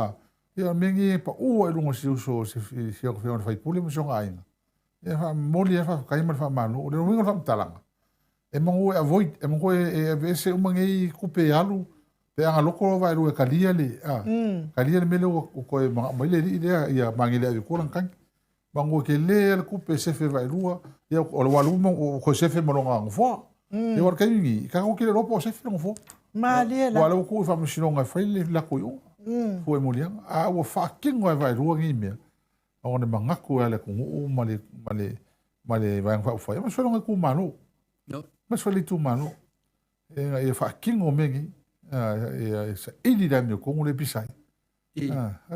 ia mengi pa o e lungo si o fiona fai pule mo songa ainga e fa moli e fa kai ma fa mano o le winga fa talanga e mo avoid e mo e vese o mangi kupe alu pe anga loko vai ru e kalia le kalia le mele o ko e ma le ia mangi le ko lan kan bango ke le kupe se fe vai rua ia o walu mo ko se fe mo longa fo e war kai ni ka ko ke le ropo se fe no fo Malia wala ko fa mo sinonga fa le la ko yo foi moliang a o fucking vai ruang i me o ne mangaku ale ku o male vai fa fa mas foi ku manu no mas foi tu manu e fucking o mengi e sa ili da me ko le pisai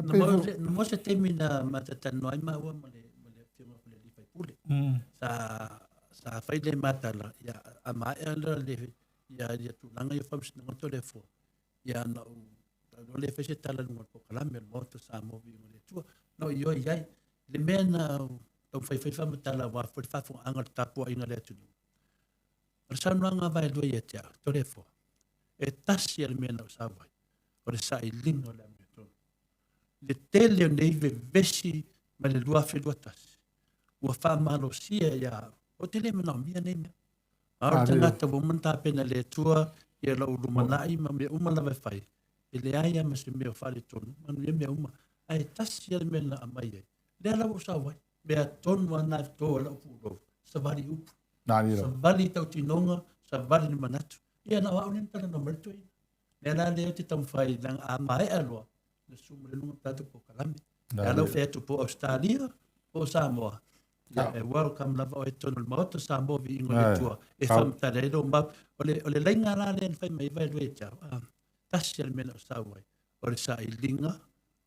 no mo se termina matata no ai ma o male firma pule li fai pule sa fai le matala ya ama le ya tu langa yo fam no to le fo ya no no le fese tala no po kala me mo to sa mo vi le tu no yo ya le mena to fai fam tala wa fo fa fo angal tapo inga le tu sa no nga vai do ye tia to le fo e tasi al mena sa vai o sa i lingo le me to le tele nei ve vesi ma le lua fe do tas wa fa malo sia ya o tele me no mia nei me a tanga to mo manta pena le tua ye lo lumanai ma me uma la fai ele ai ma se me fa le tonu manu ye me uma ai tasi al mena amai le la o sa vai me a tonu ana to la pu sa vari up sa vari tau tinonga sa vari ni manatu ia na wa unin tala no merto le la le te tam fai lang amai alwa le sumu le lunga tatu po kalame ya lo fe tu po Australia po Samoa welcome lava o e tonu le maoto Samoa vi ingo le tua e fam tale do ma o le lenga la le fai mai vai le tia tasi al mena sa wai o le sa i linga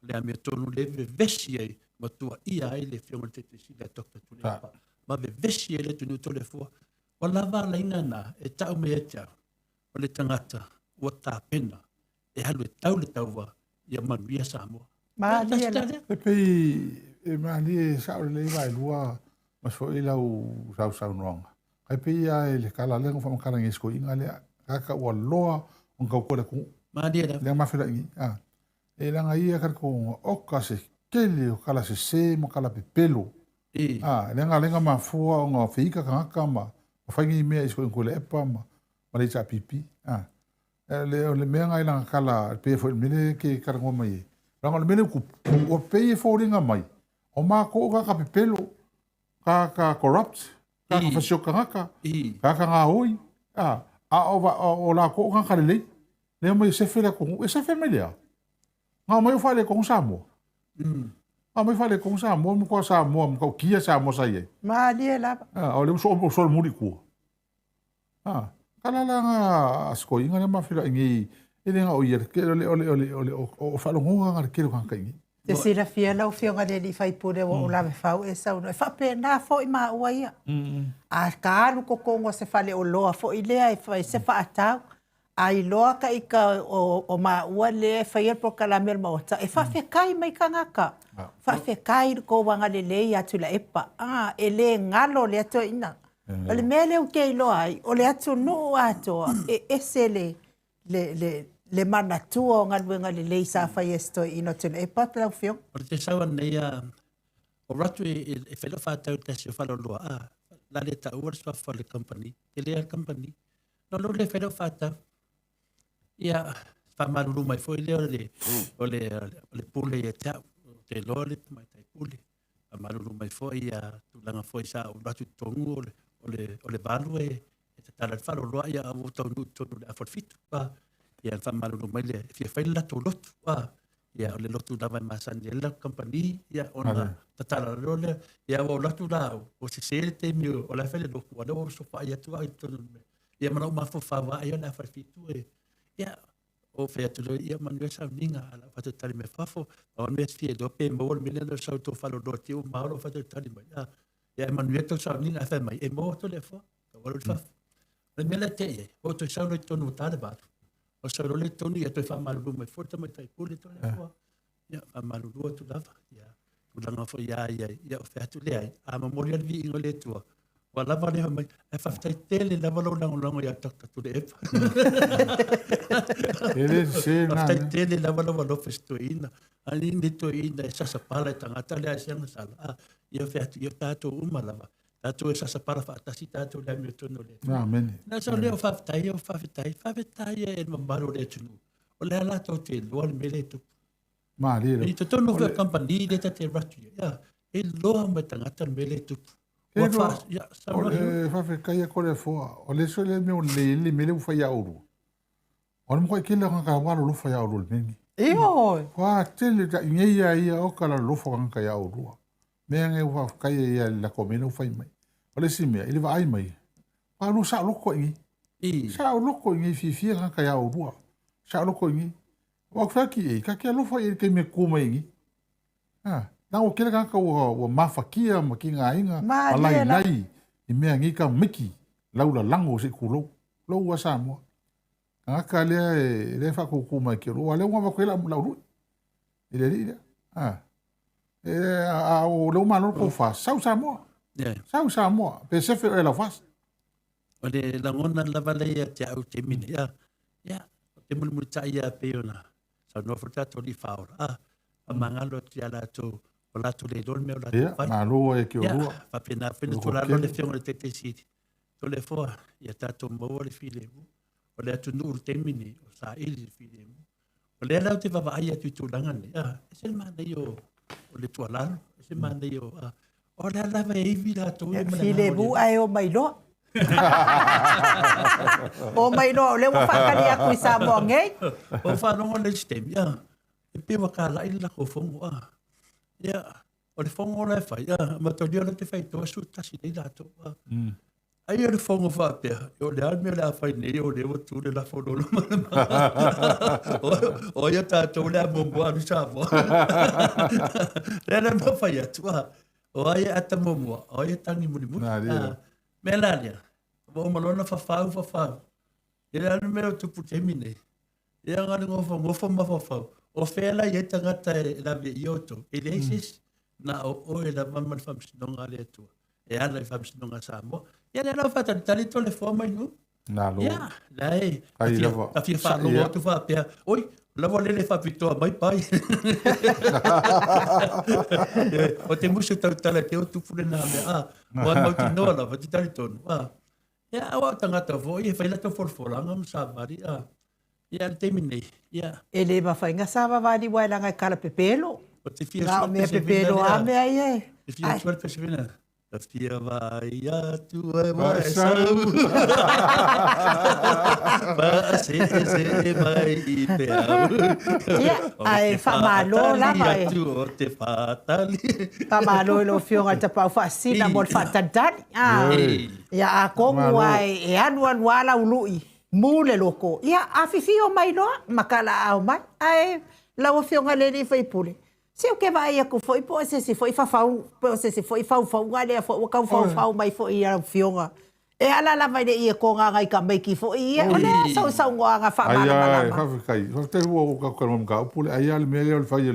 le ame tonu le vesi ai ma tua ia ai le fiona te si le tokta tu le pa ma vesi le tu to le fo o lava la inga e tau me e tia o le tangata o ta pena e halu e tau wa ia manu ia Samoa Malia e pei e mali sa le vai lua mas foi lá o sau noanga ai pei ai le kala le fa makala ngi sko inga le ka o loa on ka ko le ku Madia le ma fela ngi e la ngai ka ko o ka se kele o kala se mo kala pe pelo le nga ma fua o nga fika ka ma fa ngi me isko ko le pa ma le cha pipi le me ngai la kala pe fo me ke ka ngo mai la ngol me ku o pe fo ringa mai o ma ko ka pe pelo ka corrupt ka fa sio ka nga oi o la ko ka le le mai se fela ko e se familia nga mai fa le ko Samoa mai fa le ko Samoa mo ko Samoa mo ko kia Samoa sai Malia la o le so muri ku kala la nga asko inga ma fela ngi Ele nga o ia ke ole o whalongonga ngā ke roka kai. Te sira fia lau whionga le li whai pure o la me whau e sau no. E whape nā fo i maa ua ia. A kāru ko kongo se whale o loa fo i lea e whai se whaatau. A i loa ka i ka o maa ua lea e whai erpo kalamel maota. E whafe kai mai ka ngaka. Whafe kai ko wanga le lei atu la epa. E le ngalo le ato ina. O le mea leo ke i loa ai. O le atu nuu atoa. E ese le mana tua o ngaluenga le lei sa whai esto ino tuna. E pata lau whiong. O te sawa nei o ratu e whelo whātau te se whalo loa. La le ta uar swa whale company. Te lea company. No lo le whelo whātau. Ia whamaruru mai fo i leo o le pule e tau. Te loa le mai tai pule. Whamaruru mai fo i tūlanga fo i sa o ratu tongu o le valu e te tala whalo loa ia a wotau tonu le awhorfitu. Ia whamaruru mai le fia whaila tō lotu. Ia o le lotu lawa masani e la company. Ia ona tatala role. Ia o lotu la o se sere te mi o la whaile loku. Ana o sofa ia tua i tonu. Ia mana o mafo whawa ia na awhorfitu e. Ia o whea tulo ia manua sa ninga ala whatu tari me whafo. O me fie dope mo o milena sa tō whalo do te o maoro whatu tari mai. Ia manua tō sa ninga whai mai. E mo to le wha. Ka waru whafo. Le mele te e. O tō sa no i tonu tāre bātu. O sa role tonu ia tō whamaruru mai fōta mai tai pule tō le wha. Ia whamaruru o tu lava. Ia tulanga fo ia o whea tu le ai. A mamori alvi ingo le tua. Wa lava le mai. E whaftai tele lava lo lango ia takta tu le epa. Ele se na. Whaftai tele lava lo festo ina. Ani ni to ina e sasa pala e tangata le asianga sala. Ia whea tu ia tātou uma lava. Tātou e sasa pala whaatasi tātou le amio tono le. Amen. Nā sa leo whawhetai e mamaro le tunu. O lea la tau te loa le mele tupu. Ma lero. I te tono whea kampani le ta te ratu. E loa mai tangata le mele tupu. O le whawhe kai a kore fua. O le so le meo le mele u whai auru. O le mkoi kele kanga walo lo whai auru le meni. E oi. Wā tele ta ingeia ia o kala lofo kanga ia aurua. Mea ngai uha kai ia la komena u whai mai. O le simea, ili wa ai mai. Wā lu sa loko ingi. Sa loko ingi fia kanga ia aurua. Sa loko ingi. Wā kwhaki e, ka kia lofo i kei me kūma ingi. Nā o kele kanga ua mawhakia ma ki ngā inga. Alai nai, i mea ngi ka miki. Laula lango se kulou. Lou wa Samoa. Ngaka lea e le whakukuma ki ro. Leo ngā wakwela lauru. I le ri o leo malo ko fa. Sau Samoa. Sau Samoa. Pe sefe o la fas. O le langona lava leia te au te mine. Ia. Te mulmuli tai ia peona. Sa no frutato li faora. A mangalo ti ala to. O lato le lor meo lato fai. Ia, malo e ki o rua. Fa pena to lalo le fiona le tete siti. To le foa. Ia tato maua le file mu. O le atu nuru te mine. O sa ili le file mu. O le alau te vava aia tu i tūlangane. E se mana i o le tualalo. E se mana i o... O le alava e iwi lato. File mu ai o mai loa. O mai loa. O le wa whakari aku i Samoa ngei. O whanonga le sistemi. E pewa ka lai lako fongo. Ia, o le fongo lai whai, ma tau lia te whai toa su tasi nei lato. Ai o le fongo whapea, o le almea la whai nei, o le watu le la whanolo mana. O ia tātou le amomo anu Samoa. Lea ma whai atu, o ai ata momoa, o ia tangi muni muni. Mea lalia, o malona whawhau. E le almea o tupu te mine. Ia ngare ngofo mawhawhau. O whela i e tangata e la me ioto. E le isis na o e la mamman whamsinonga le atua. E ala i whamsinonga Samoa. Ia le lau whatalitali to le whoma inu. Nā lo. Ia, lai. Ta fia whanonga o tu whapea. Oi, lawa lele whapitoa mai pai. O te musu tautala te o tupune nā mea. O a mauti noa la, whatitali tonu. Ia, awa tangata vo, i e whailato forfolanga mu Samari. Ia, te minei. Ia. E le mawhainga sa wawani wailanga i kala pepelo. O te fia Ngā o mea pepelo a mea i e. Te fia suara pesivina. Ta fia vai atu e mai sau. Pa se mai i te au. Ia, ai whamalo lava e. Atu o te whātali. Whamalo e lo whionga te pau whaasina mo le whaatantani. Ia, a kongu ai e anu ala ului. Mule loko. Ia, awhiwhio mai loa, makala au mai. Ai, lawa whionga lere whai pule. Se o ke vai aku foi, po se foi fafau, po se foi fau ngā lea foi, wakau fau mai foi ia whionga. E ala la vai le ia ko ngā ngai ka mai ki foi ia, o lea sau ngā ngā whamala malama. Ai, whawhikai. Whawhikai hua o kakau mga upule, ai ale mele o le whai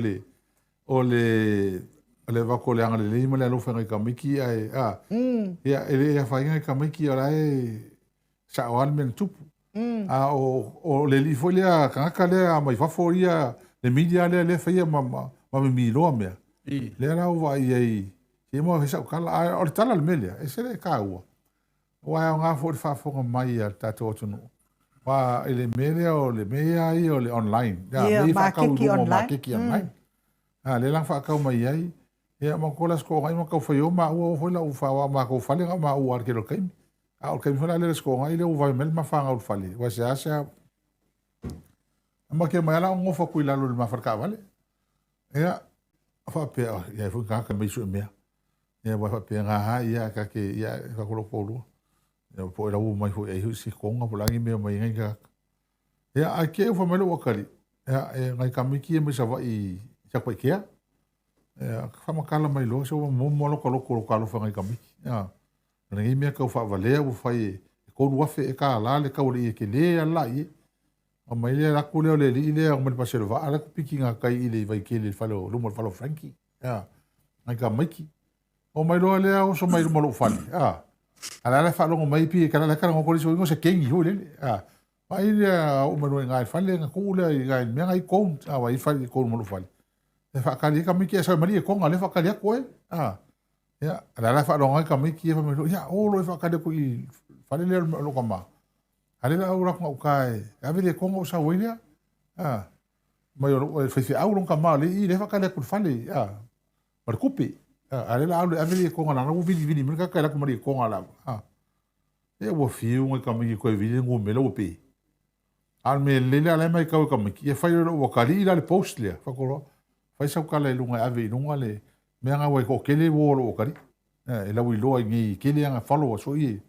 o le wako le anga le lima le alofa ngai ka miki ai, ia, ele ia whai ngai ka miki o lai sa o almen tupu. O le li foi lea kangaka lea mai whafo ia, le media lea whaia ma mi loa mea. Le rau wa ai, e mo hesa o kala, o le tala le melea, e sere ka ua. Wa o ngā fōri whaafonga mai a tātou atunu. Wa ele melea o le mea ai o le online. Ia, makiki online. Makiki online. Le lang whaakau mai ai. Ia, ma kola sko ngai ma kau whaio ma ua o whaila u whawa ma kau whale nga ma ua arke lo kaimi. A o kaimi whala le sko ngai le u vai mel ma whanga u whale. Wa se asea. Ma ke mai ala o ngofa kui lalo le ma wharka wale. Ia, whapea, ia, fui kaka mai su e mea. Ia, whapea ngā ha, ia, kake, ia, kakolo kōrua. Ia, po e rau mai hui e hui si konga, po langi mea mai ngai kaka. Ia, a ke ufa mai lo wakari. Ia, ngai kamiki e mai sawa i sakwa i kea. Ia, whamakala mai lo, so mo loko lo whangai kamiki. Ia, ngai mea kau whavalea, ufai e koru wafe e ka ala, le kau le i ke le ala i e. O mai le raku leo le li le o mai pasero va ala piki nga kai ile vai ke le falo lumo falo Frankie ya ai ka maiki o mai lo le o so mai lumo lo fali ala le falo mai pi kana le kana ko so ngo se kengi ho le mai le o mai lo nga fali nga ku le nga me nga i kom vai fali ko lumo lo fali e fa ka ka miki sa mai ko nga le fa ka le ko ya ala le falo nga ka miki fa mai lo ya o lo fa ka le ko i fali le lo ko ma ale la ora ko kai ave le kongo sa welia mai o fe au ron ka male i le fa ka le ku fale par kupi ale la ave le kongo na no vidi me ka la ko mari kongo la e wo fi un ka mi ko vidi ngo me lo pe al me le la mai ka mi e fa yo wo ka li la le post le fa ko fa sa ka le lunga ave lunga le me nga wo ko kele wo lo ka ri e la wi lo ngi kele nga follow so i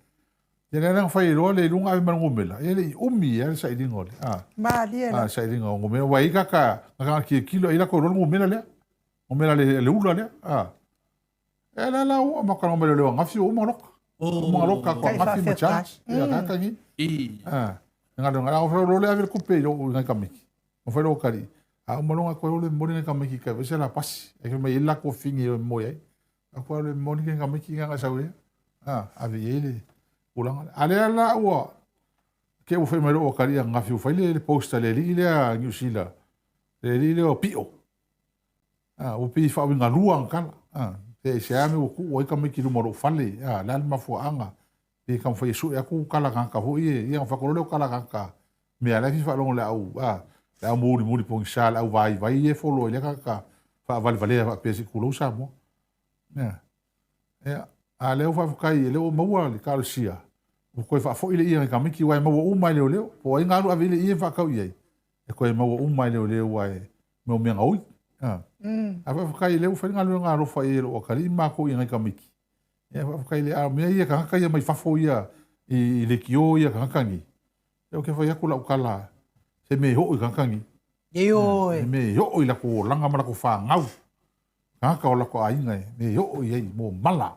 Ia nang whai roa le runga ai mana ngomela. Ia le umi ia sa iringo le. Ma lia. Sa iringo ngomela. Wai ka kilo ila ko roa ngomela le. Ngomela le ula le. E la ua maka ngomela le ngafi o maroka. O maroka ko ngafi ma chance. Ia kaka ngi. Nga runga o whai roa le avir kupe o ngai kamiki. O whai roa kari. O maronga ko roa le mori ngai kamiki ka. Vese la pasi. E me ila ko fingi o moi ai. A ko le mori ngai kamiki nga sauria. Avi ele. Ulanga ale ala ua ke o foi mai o kari nga fiu fai le posta le li le a New Zealand le li le o pio o pi fa winga luang kan te se ame o ku o ka me ki numero fale la ma fo anga e kam foi su e ku kala ka ho ia fa ko le kala ka me ala fi fa lo le au la muri po sala au vai e fo lo le ka fa vale fa pesi ku lo sa mo ale o fa kai le o maua le kalsia o ko fa fo ile ia ka miki wai maua o mai le po inga ru avile ia fa kau ia e ko maua o mai le wai mo me ngau a fa kai le o fa nga ru fa ile o kali ma ko ia ka miki e fa kai le a me ia ka kai mai fa fo ia i le kio ia ka kangi e o ke fa ia kula o kala se me ho i ka kangi e o me ho i la ko langa mara ko fa ngau ka o la ko ai ngai me ho i mo mala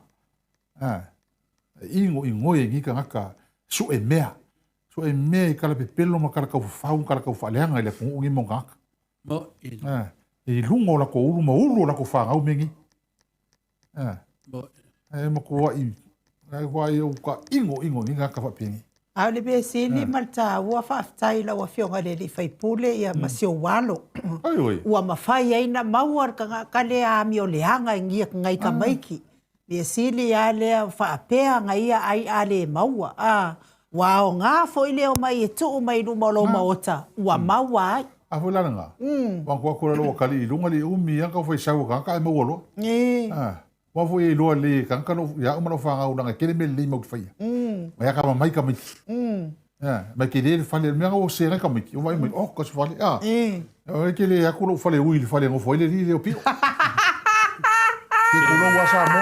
ingo e ngi ka ngaka su e mea i kala pe pelo ma kala ka fau kala ka faleanga le ko ngi mo ngaka mo i lungo la ko ulu ma ulu la ko fa ngau mengi mo ko i o ka ingo ngi ngaka fa pingi a le be sili malta ua fa tai la wa fionga le fai pule ia ma sio walo ua ma fai ai na mauar ka le a mi o le hanga ngai ka maiki Ia sili a lea whaapea ngai ai a le maua. Wao ngā fo i leo mai e tuu mai luma lo maota. Ua maua ai. A fo lana ngā? Wangkua kura loa kali i lunga li umi anka fo i sau kanka e maua loa. Wa fo i loa le kanka no ya umano whanga unanga kere me le mau whaia. Mai aka mai ka miki. Mai ke le whale mea o se ngai ka miki. O mai mai o kasi whale. Mai ke le aku lo whale ui le whale ngofo i le li leo pio. Ke kulo wa sa mo.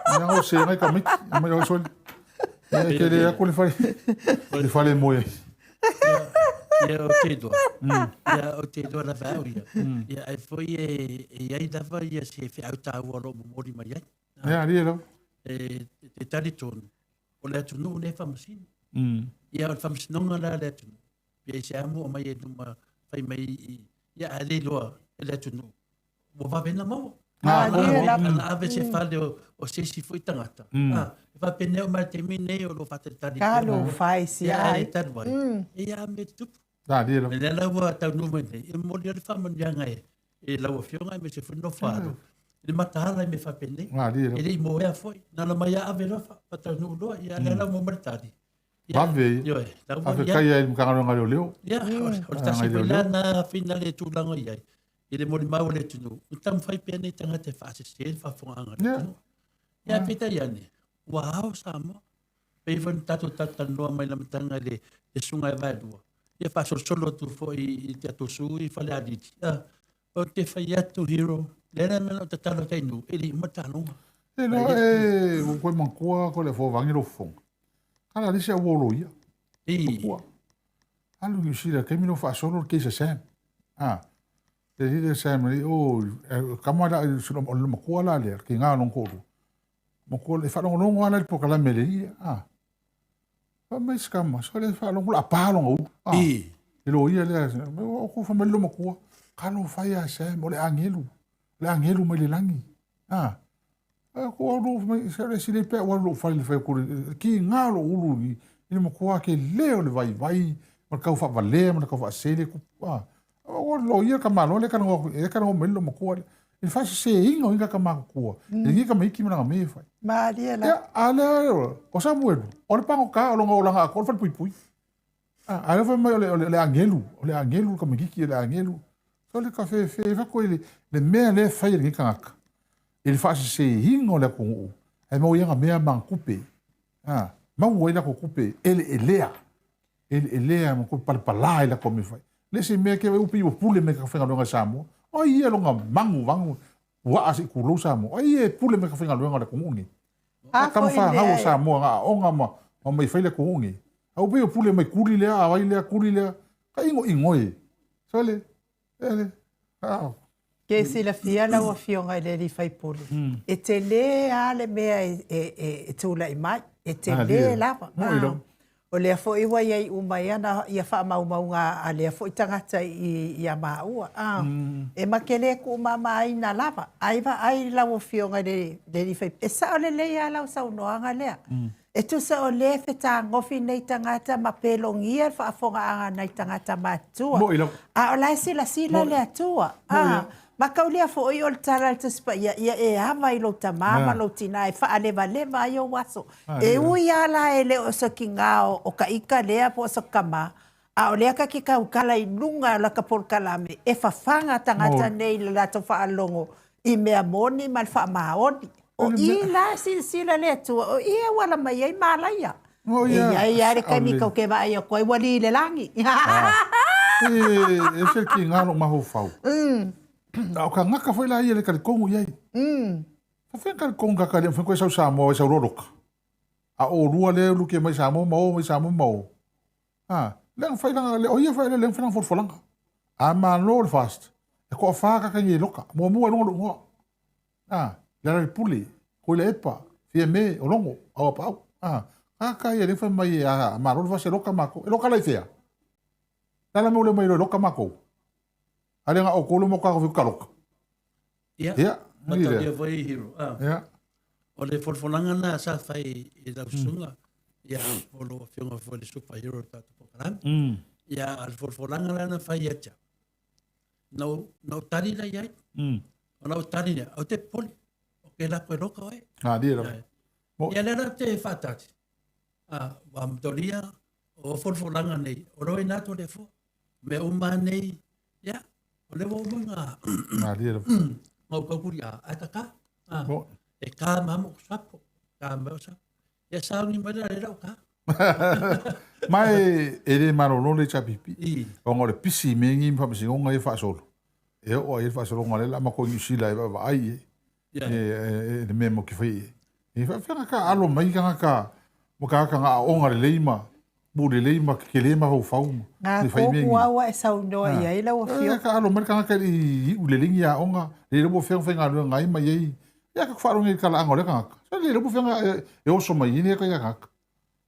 Nga o se ngai ka miki. Mai o soli. Ke le ko le fale mo ye. Ia o te doa. Ia o te doa la vau ia. Ia ai foi e ai dava ia se fe au tau alo mo mori mai ai. Ia ri lo. Te tari tonu. O le atu nu le whamasino. Ia o le whamasinonga la le atu nu. Ia se amu o mai e numa whai mai i. Ia a le loa e le atu nu. Mo wawena mau. Ana ave se fale o se si foi tangata. E whapene o mai te mine o lo whate tari. Kalo whai si Ia ai. e taru ai. Ia me tupu. Da ri lo. Me le laua tau numa nei. E mori ale whamanianga e laua fionga me se whano wharo. Le matahala me whapene. Ri lo. E rei mo ea foi. Nana mai a ave lofa. Patau nuu loa. Ia le lau mo maritari. Vave. Io e. Ave kai ai mkanga leo leo. Ia. O le tasi wila na whina le tūlanga iai. I le mori mau le tunu. Utam whai pia nei tanga te whaase se le whafonga anga. Ia pita iane. Wow, Samoa. Peivan tato noa mai lamatanga le sunga e vailua. Ia whasol solo tu fo i te atosu i whale aditi. O te whai atu hero. Lena mena o te talo teinu. Eli matanonga. E no e o koe mankua ko le fo vangi lo fong. Kana lise o wolo ia. Kua. Alu ki sira ke mino fa solo ke se sem. Te hide sem ri o kamara sino o makua la le ki nga non ko. Makua le fa longo ala po kala mele ia. Pa mai skama so le fa longo la pa longo. E lo ia le o ko fa melo makua. Kalo fa ia sem o le angelu. Le angelu mai le langi. Ko alo mai se le pe o lo fa le fa ko ki nga lo ulu ni makua ke leo le vai ma ka fa vale ma ka fa sele ku o lo ia ka malo le ka no melo makua e fa se ingo inga ka makua e ka mai ki mana me fa Maria la. ya ale o Samuel o le pango ka lo ngola nga ko fa pui ale fa mai le angelu ka mai ki le angelu so le ka fe fa ko le me le fa ile ka ka ele faz se ingo le ko e mo ia me man kupe ma wo ina ko kupe ele elea mo ko palpala ila ko me fai le se me ke upi o pule me ka fenga longa samo o ia longa mangu wa asi ku lo samo o ia pule me ka fenga longa ko ngi ka fa ha o samo nga onga ma o me fai le ko ngi au be o pule me kuri le a vai le kuri le ka ingo e sole ele Ke si la fia la o fionga i le li fai pulu. E te le a le mea e tūla i mai. E te le lava. O lea fo iwa iai umai ana ia wha maunga a lea fo i tangata i a maua. E makele ku mama ai na lava. Aiva ai la o fionga le li fai. E sa o le lea lau sa unoanga lea. E tu sa o le feta ngofi nei tangata ma pelongia wha afonga anga nei tangata matua. A o lai sila lea tua. Ma kaulia fo i o le tala te spa ia e hama i lo tamama lo tina e wha leva i o waso. E ui ala e le o sa ki ngao o ka ika lea po sa kama. A o lea ka ki kaukala i lunga la ka porkalame. E whawhanga tangata nei le lato wha alongo i mea moni ma le wha maoni. O i la sila lea tua o i e wala mai ai malaia. E ia re kai mi kau ke wa ai o koi wali le langi. E se ki ngalo maho fau. O ka ngaka foi la ia le kalikongu iai. Fa fe kalikongu ka le fa ko sa Samoa sa roroka. A o rua le lu ke mai Samoa mau. Le fa la le o ia fa le fa for folanga. A ma no fast. E ko fa ka ni loka. Mo lo. Le puli. Ko le epa. Fie me o longo. O pau. Ka ia le fa mai a ma ro fa se loka mako. E loka la fea. La mo le mai loka mako. Ale nga o kolo mo ka ko kaloka. Ia. Mata dia foi hero. Ia. O le forfolanga na sa fai e da sunga. Ia o lo fionga foi le superhero tatu pokaram. Ia al forfolanga na fai acha. No tari la ia. O no tari ne o te poli. O ke la peroka oi. Dia. Ia le te fatati. Wa mtolia o forfolanga nei. O roi na to le fo. Me uma nei. Ia. O le wo nga. Dia. Ngau ka kuri a ka. E ka mamo sapo. Ka mo sa. Ya sa ni mara le ka. Mai ele marolo le chapipi. O ngore pisi mengi pa misi ngonga e fa solo. E o e fa solo ngale la ma ko yusila e va ai. E me mo ki fai. E fa ka alo mai ka mo ka nga onga le leima bu le leima ke le ma fau nga ko wa e sau no ia ila o fio ka alo mer ka ka i u le lingi a onga le bo feng feng a ngai ma ye ya ka faru ngi kala angole ka so le bo feng e o so mai ni ka ya ka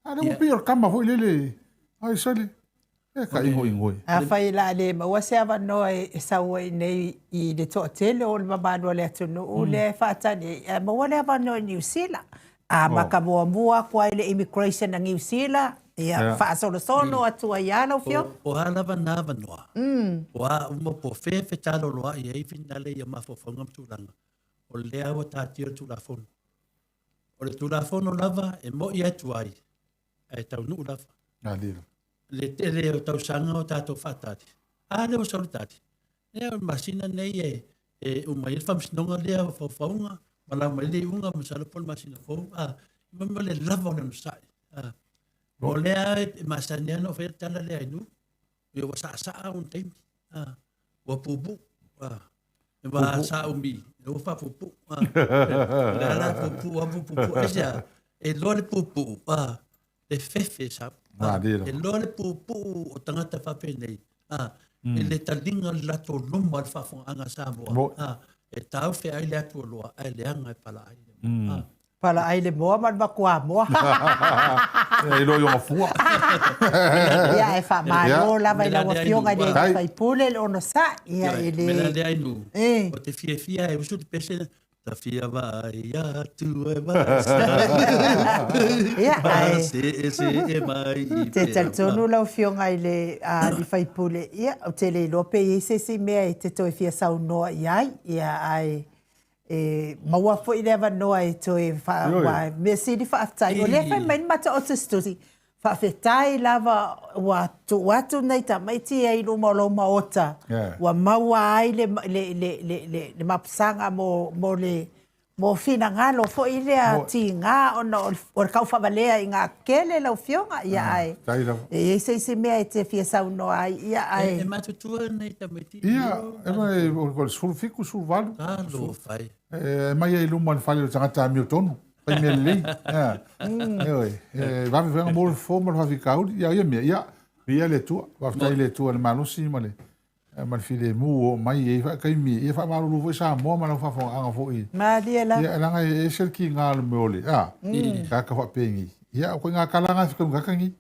ale mo pior kama foi le ai sale e ka ingo a fai la le ma wa se ava no e sau nei i de to tele o ma ba no le tunu o le fa tani ma wa le ava no New Zealand a makamoamua kwa ile immigration na New Zealand ia fa'asolosono atu ai ana o fio o ala vanava noa wa uma po fe talo loa ia i finale ia mafofonga mtulanga o le awa tatio tulafon o le tulafon o lava e mo ia tuai e tau nu lava le tele o tau sanga o tato fatati a le o solitati e o masina nei e uma il famsinonga le awa fofonga Malah mali unga masalah pun masih nafou memang lava orang sai boleh masanya no fer tala le inu yo sa un time wa pupu wa sa umbi yo fa pupu la pupu wa pupu esa e lole pupu le fefe sa e lole pupu o tangata fa penei ele talinga la to lumba fa fo anga sa mo e tau fe ai le atu loa ai le anga pala ai pala ai le moa man makua moa e lo yo fua ia e fa malo la vai la fionga de fai pule ono sa ia ele mela le ai nu o te fia e usu te pese ta fia vai ia tu e vai ia ai se e mai te tonu la fionga ile a di fai pule ia o te le lope i se mea e te toi fia sau noa ia ai maua fo i lewa noa e toi fa me si di fa atai o le fai mai mata o te stusi fa fetai lava watu nei ta mai ti ai luma loma ota wa maua ai le mapsanga mo le mo fina ngalo fo i lea ti ngā o kau whawalea i ngā kele lau fionga ia ai e se mea e te fia sau no ai ia ai e matutua nei ta mai ti ia e mai o sul fiku sul valu lo fai e mai ai luma ni fale o tangata mi o tonu pai mea lei va me venga mo fo mo va ficau ia ia le tua va fai le tua le malusi male man file mu mai e fa kai mi e fa malu vo sa mo ma fa fo anga fo i ma dia la ia langa e sel ki ngal mole ka fa pengi ia ko nga kala nga fiku nga kangi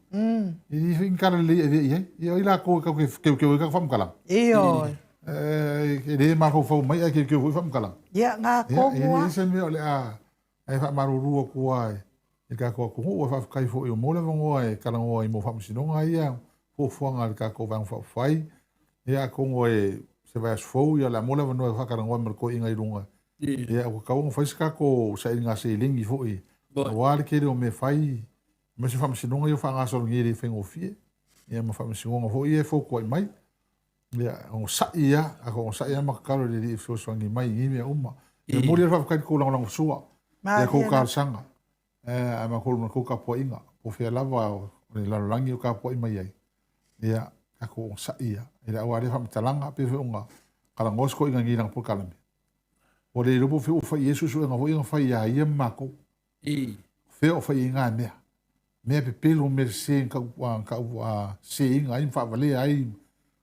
i fin kala le ia ila ko ka fam kala io e le ma fo mai ke fam kala ia nga ko ia sel mi ole e fa malu ru ko ai e ka ko fa kai fo i mo le ngo e kala ngo i mo fam sinonga ia fo nga ka ko van fo fai ia kongo e se vai as fou ia la mola no fa karango merko inga i runga ia ko ka un faisca ko sa inga se lingi foi wal ke o me fai me se fam sinonga yo fa nga so ngiri fengo fie ia ma fam sinonga foi e fo ko mai ia on sa ia ko sa ia ma kalo de fo so ngi mai ngi me umma e mo fa ka ko lang sua ia ko ka sanga e ma ko ka po inga o fe lava o la langi ka po mai ai ia ako sa ia ila wale fam talanga pe unga kala ngosko inga ngi nang kalame o le lupo fe o fa yesu so nga inga fa ia mako fe o fa inga me pe pelo merce ka se inga in fa vale ai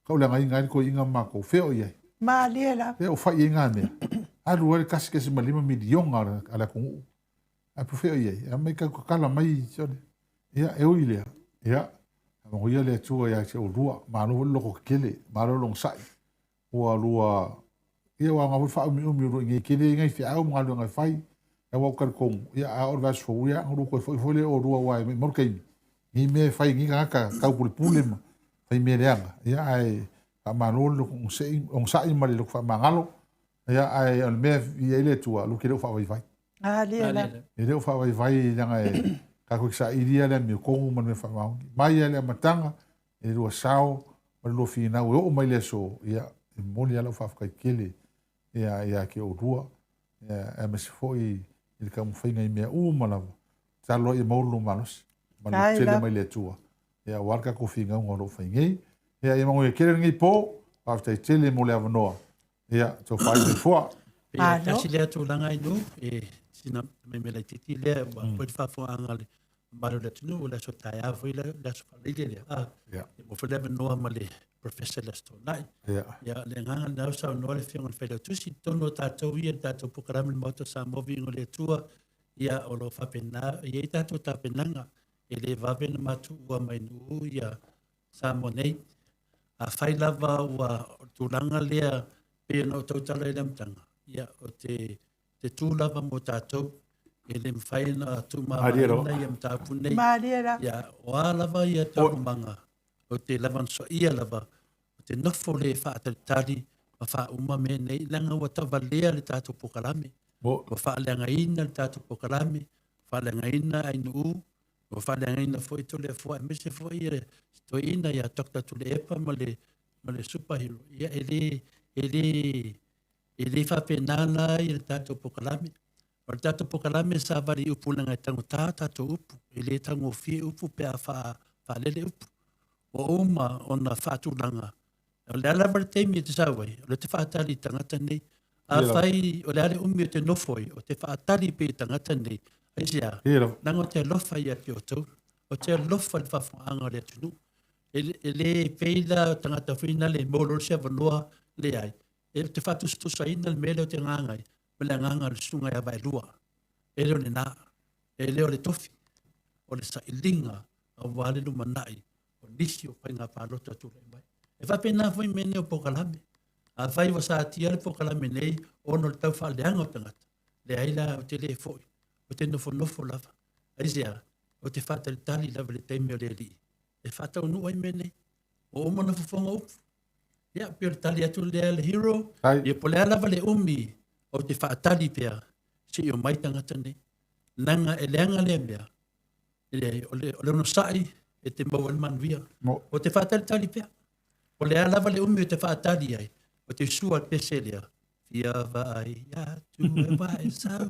ka la ngai ko inga mako fe o ia ma lela fe o fa inga me alu wale kasi ke se malima milion ala ko a fe o ia a me ka kala mai so ia e o ile ia mo ia le tua ia se o rua ma no lo ko kele ma lo long sai o lua ia wa nga fa mi ro ngi kele ngai fi au ma lo ngai fai e wa kar kom ia a or vas fo ia ro ko fo le o rua wa mo kai ni me fai ngi ka pul pulem fai me leanga ia ai a ma no lo on sai ma le fa mangalo ia ai al me ia le tua lo ke lo fa vai vai lela ele fa vai vai nga ka ko sa iria le mi ko mo me fa mai ele matanga e ro sao ma lo fina o mai le so ia mo le ala fa ka kele ia ke o rua ia me se foi il ka mo fina me ma la sa lo e mo lo malos ma lo tele mai le tua ia warka ko finga ngoro fa ngai ia e mo e kele ngai po pa te tele mo le avnoa ia to fa de fois ta si le tu langa i no e sina me le titi le wa po fa fo angale maru le tunu le so tai afu le so falile le mo fele no male professor le sto nai ya le nganga na sa no le fiong fele tu si tono tatou ia tatou pukarami moto sa movi ngole tua ia o lo fapena ia tatou tapenanga ele vave na matu ua mai nu ia sa monei a fai lava ua tulanga lea pe no tautala ile mtanga ia o te tu lava mo tatou ele mfai na tu mamarina ia mtapune ia o lava ia tau manga o te lava so ia lava o te nofo le whaatatari ma wha uma me nei langa wa tavalea le tatou pokalame o wha leanga ina le tatou pokalame wha leanga ina ai nuu o wha leanga ina fo i tole fo e mese fo i re to ina ia tokta tule epa ma le superhero ia ele whapenala i le tatou pokalame o le tatou pokalame sa vari upu langa i tango tatou upu ele tango fie upu pe a wha lele upu o uma o na whaatulanga o le ala mara teimi te sauai o le te whaatali tangata nei a whai o le ale umi o te nofoi o te whaatali pe tangata nei aisia nanga o te alofa ia te o tau o te alofa le whafuanga o le atunu ele peila tangata whina le molo se valoa le ai te whatustusa ina le mele o te ngangai me le nganga le sunga ia vai lua ele o le na ele o le tofi o le sa ilinga o wale lumanai o nisi o pai ngā pālota tūrei mai e whapena fwoi mene o pokalame a whai wa sa atia le pokalame nei ono le tau whaaleanga o tangata le aila o te le fwoi o te nofo lava aisea o te whataritali lava le teime o le li e whatau nuai mene o omana fufonga upu ia pio le tali atu le hero ia po le alava le umi o te whaatali pia si o mai tangata nei nanga e leanga le mea o le ono sai e te mau al manuia o te whaatali pia o le alava le umi o te whaatali ai o te sua peselea ia vai atu e vai sau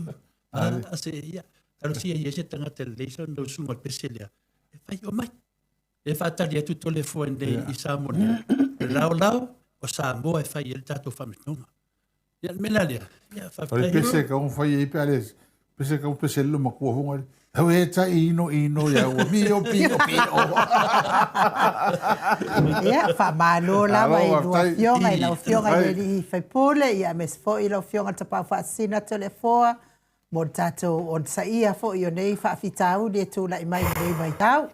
ase ia taro sia ia se tangata le leisa no sua peselea e vai o mai e whaatali atu tole fua nei i Samoa lau o Samoa e whai el tato whamitunga ia mena lea ia whai pese ka un whai e pe ales pese ka un pese lo makua hunga hau e ta ino ia ua pio ia whamalo lava i lua fionga i lau fionga i whai pule ia mes fo i lau fionga tapau whaasina tole foa mo tatou o sa ia fo i o nei whaafitau le tūla i mai mai tau.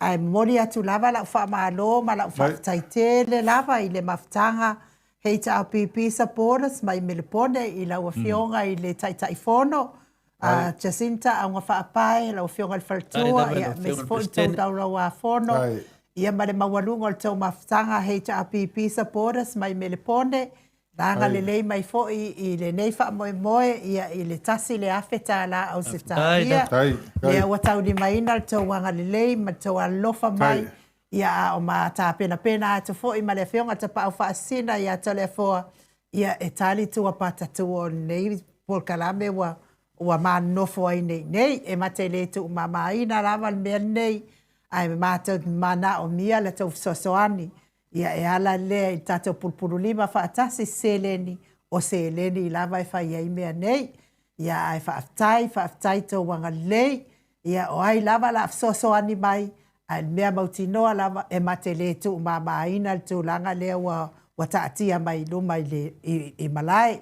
Ai mori atu lava lau whaamalo ma lau whaafitaitele lava i le mafutanga HRPP supporters mai Melepone i lau fionga i le taitaifono. Jacinta a ngā whaapai lau fionga i whaltua ia mes fo i tau daura wa fono. Ia ma le mawalunga o tau mafutanga HRPP supporters mai Melepone. Nanga le lei mai fo i le nei wha moe ia i le tasi le awheta la au se tāhia. Lea watau ni maina le tau wanga le lei ma tau alofa mai ia o ma tā pena atu fo i ma le whionga ta pa au wha asina ia tau le foa ia e tali tua patatu o nei polkalame wa ma nofo ai nei e mate le tu ma maina lava le mea nei ai ma tau mana o mia le tau sosoani. Ia e ala lea i tātou pulpulu lima whaatasi seleni o seleni i lava e whai ai mea nei. Ia ai whaaftai tau wanga lei. Ia o ai lava la afsoso ani mai. Ai mea mautinoa lava e mate le tu mamaina le tūlanga lea wa taatia mai luma i malai.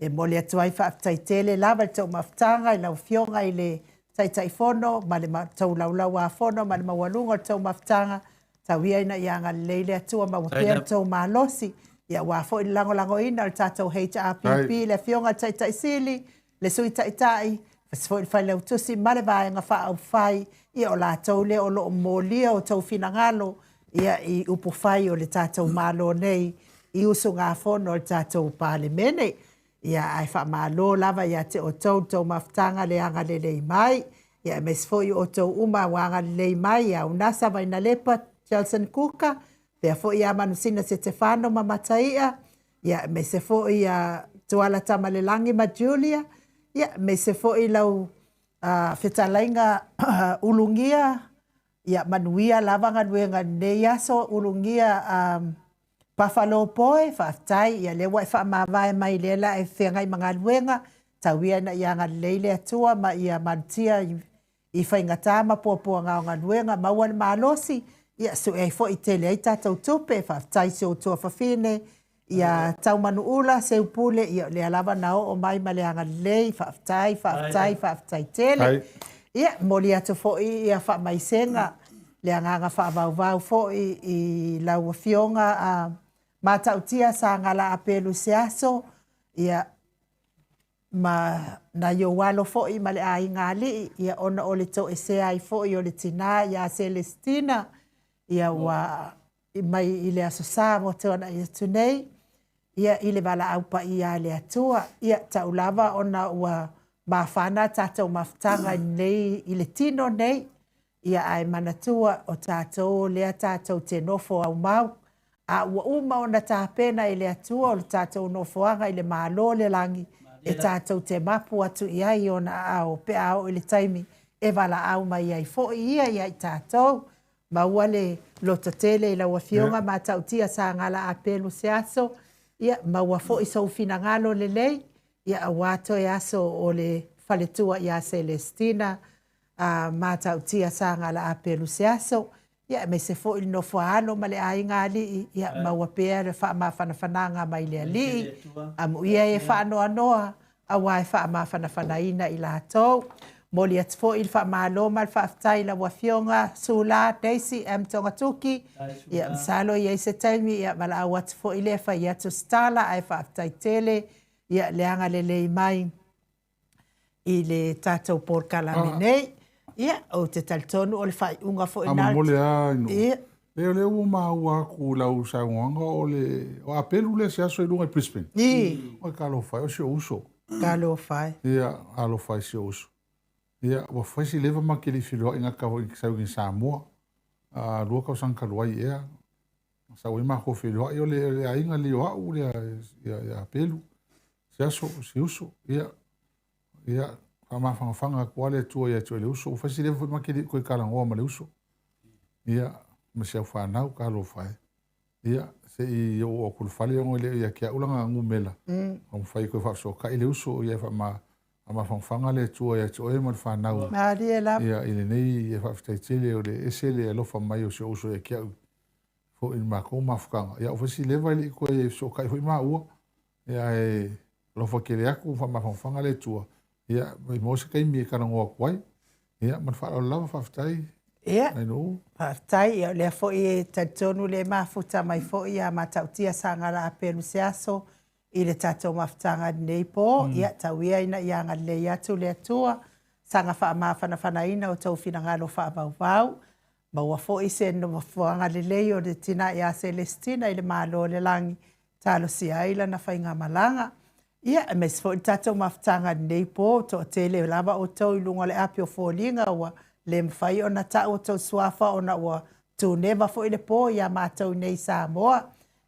E mole atu ai whaaftai tele lava le tau maftanga i lau fionga i le taitaifono. Ma le tau laulau a fono ma le mawalunga le tau maftanga. Tawia ina ianga leile atua ma wapea tau malosi. Ia wafo i lango ina le tātou HRPP, le fionga taitai sili, le sui taitai, fasfo i whai leo tusi, mare vaenga wha au whai, ia o la tau le o lo molia o tau finangalo, ia i upu whai o le tātou malo nei, i usu ngā fono o le tātou pāle mene. Ia ai wha malo lava ia te o tau maftanga le anga le lei mai, ia mesfo i o tau uma wanga le lei mai, ia unasa vai na lepa, Jelson Kuka, pea fo ia manusina se Stefano mamataia, ia me se fo ia tuala tamalelangi ma Julia, ia me se fo i lau whetalainga ulungia, ia manuia lavanga nuenga neiaso ulungia Buffalo Poe, whaaftai, ia lewa e whaamawai mai lela e whengai mga nuenga, tauia na ia ngā leile atua ma ia mantia I whaingata mapua ngā nganuenga maua le malosi. Ia so e fo i tele ai tātou tupe whaftai se o tua whawhine. Ia tau manu ula se upule ia le alava nao o mai ma le anga lei whaftai tele. Ia moli atu fo i ia wha maisenga le anga wha fo i lau fionga a matautia sa ngala apelu se aso. Ia ma na yo walo fo i ma le ai ngali ia ona o le to e se ai fo i o le tina ia Celestina. Ia wa mai i le aso sa mo te ona ia tunei. Ia i le wala aupa ia le atua. Ia taulava ona ua mawhana tātou maftanga nei i le tino nei. Ia ai manatua o tātou lea tātou te nofo au mau. A ua uma ona tāpena i le atua o le tātou nofoanga i le malo le langi. E tātou te mapu atu i ai ona au pe au i le taimi. E wala au mai ai fo ia i tātou. Maua le loto tele i la wafionga ma tautia sa ngala apelu se aso. Ia maua fo i sau fina ngalo le lei. Ia awato e aso o le faletua ia Celestina. Ma tautia sa ngala apelu se aso. Ia me se fo i no fuano ma le ai ngali. Ia maua pea le wha ma whanawhananga mai le ali. Amu ia e whaanoa noa. Awa e wha ma whanawhanaina i la tau. Moli atu fo il wha maloma il whaaftai la wafionga Sula, Daisy, Tongatuki. Ia msalo ia se taimi ia mala au atu fo ile wha ia tu stala ai whaaftai tele. Ia leanga le lei mai i le tātou por kalamenei. Ia o te taltonu o le whai unga fo inarti. Ama mole a ino. Ia. Leo ua ua ku lau sauanga o le o apelu le se aso i lunga i Brisbane. O kalo whai o se uso. Kalo whai. Ia alo whai se uso. Ia, wa whaisi lewa makili whiloa inga kawo i sau in Samoa. Rua kau sankaruai ea. Sau ima ko whiloa i o le ainga lio au le a pelu. Se aso, se uso. Ia, whamawhanga kua le tua ia tua le uso. Wa whaisi lewa makili koe karangoa ma le uso. Ia, ma se au whanau ka alo whae. Ia, se i o kulufale o le ia kia ulanga ngumela. Whai koe whafso ka i le uso ia whamawhanga. Ama whangwhanga le tua ia tō e man whanau. Māri e lam. Ia i le nei e whaftaitele o le esele e lofa mai o se oso e kia u. Fo in mako mawhukanga. Ia ofisi lewa ili koe e so kai hui maa ua. Ia e lofa kere aku whangwhanga le tua. Ia mai mose kai mi e karangoa kuai. Ia man whaaro lawa whaftai. Ia. Ai no. Whaftai ia lea fo i tatonu le mafuta mai fo i a matautia sangara a pelu se aso. I le tātou mawhtanga nei po, ia tauia ina i anga lei atu le atua, sanga wha mawhana ina o tau whina ngalo wha vau. Maua fo i se no mawhanga le lei o le tina i a Celestina i le malo le langi talo si aila na whainga malanga. Ia, mes fo i tātou mawhtanga nei po, to tele lava o tau i lunga le api o fōlinga ua le mwhai o na tau o tau suafa o na ua tu neva fo i le po i a mātou nei Samoa.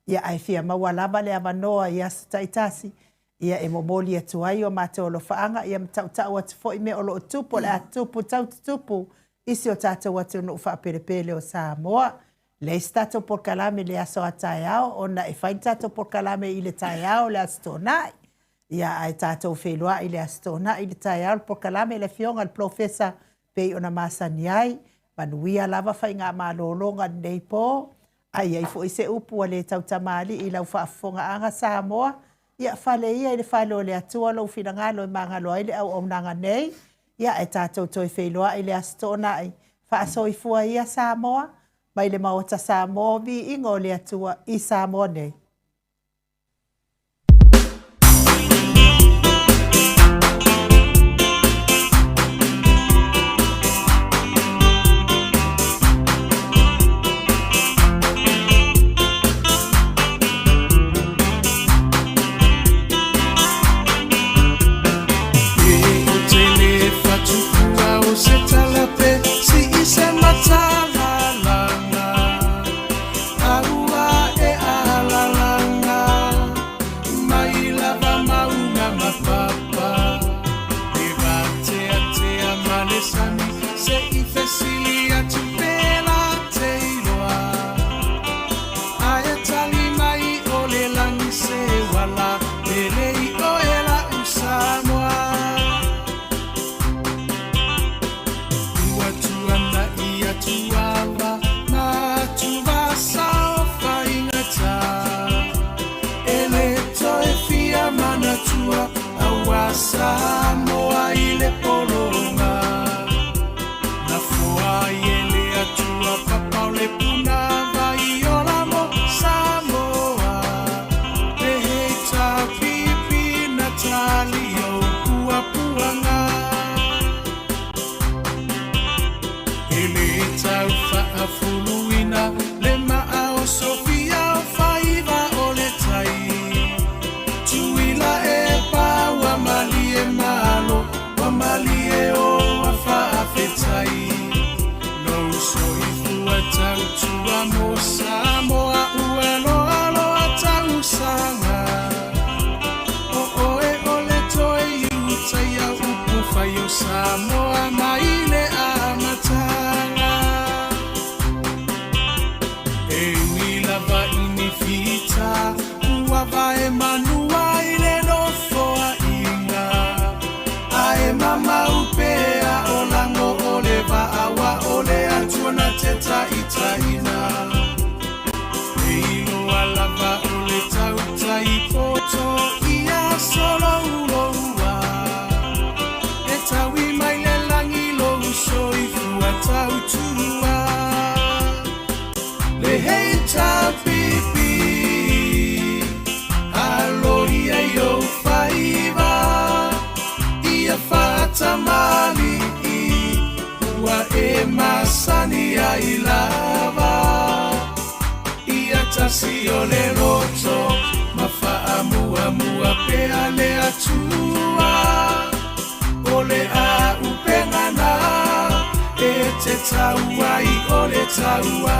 Ia ai fia maua lava le avanoa ia taitasi. Ia e momoli atu ai o mātou lo whaanga. Ia mtautau atu fo i me o lo tupu le atupu taututupu. Isi o tātou atu no whaperepele o Samoa. Le stato por kalame le aso a tai ao. Ona e whain tātou por kalame i le tai ao le aso tonai. Ia ai tātou whelua i le aso tonai i le tai ao por kalame le fionga le profesa pei ona masani ai. Manuia lava whainga malolonga nei po. Ai ai fo ise upu le tau tamali i lau whaafonga anga Samoa. Ia whale ia i le whalo le atua lau whina ngalo i mangalo ai le au omnanga nei. Ia e tātou toi wheloa i le astona ai. Whaasoi fua ia Samoa. Mai le maota Samoa vi ingo le atua i Samoa nei. La tasi o le loto mafaamuamua pea le atua o le a upengana e te tauai o le taua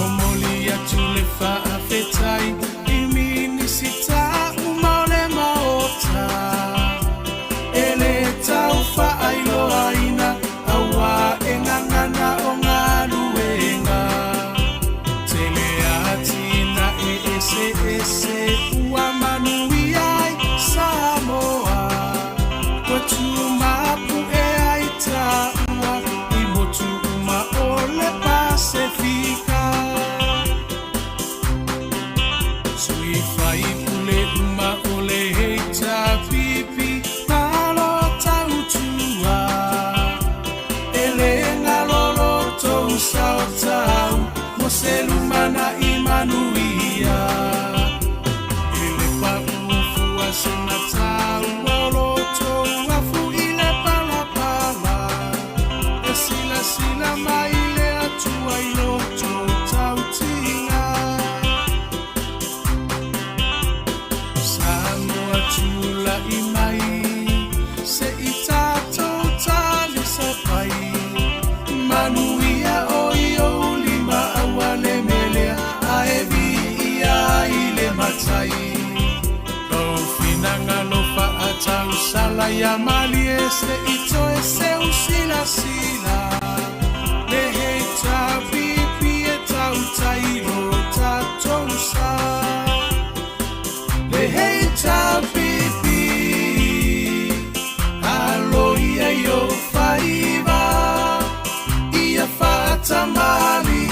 o moli atu le faafetai i minisita uma o le maota e le tau faailoaina aua e ngangana o ngā luenga tele atina e ese ua manui ai Samoa ua tumapu e ai taua i motu uma o le Pasifika sui fai pule uma o le heita pipi malo tautua sao tau mo se lumana i manuia ele papu se na tau lo to afu i le pala e sila mai le atua i lo to tau tinga Samoa tula i mai se i tato tali sa pai manuia o io lima awale melea aevi ia ile matai lo finanga lo fa atau sala ya mali ese ito ese usila sila le heita pipi e tau tailo tatonsa le heita pipi alo ia yo faiva tamali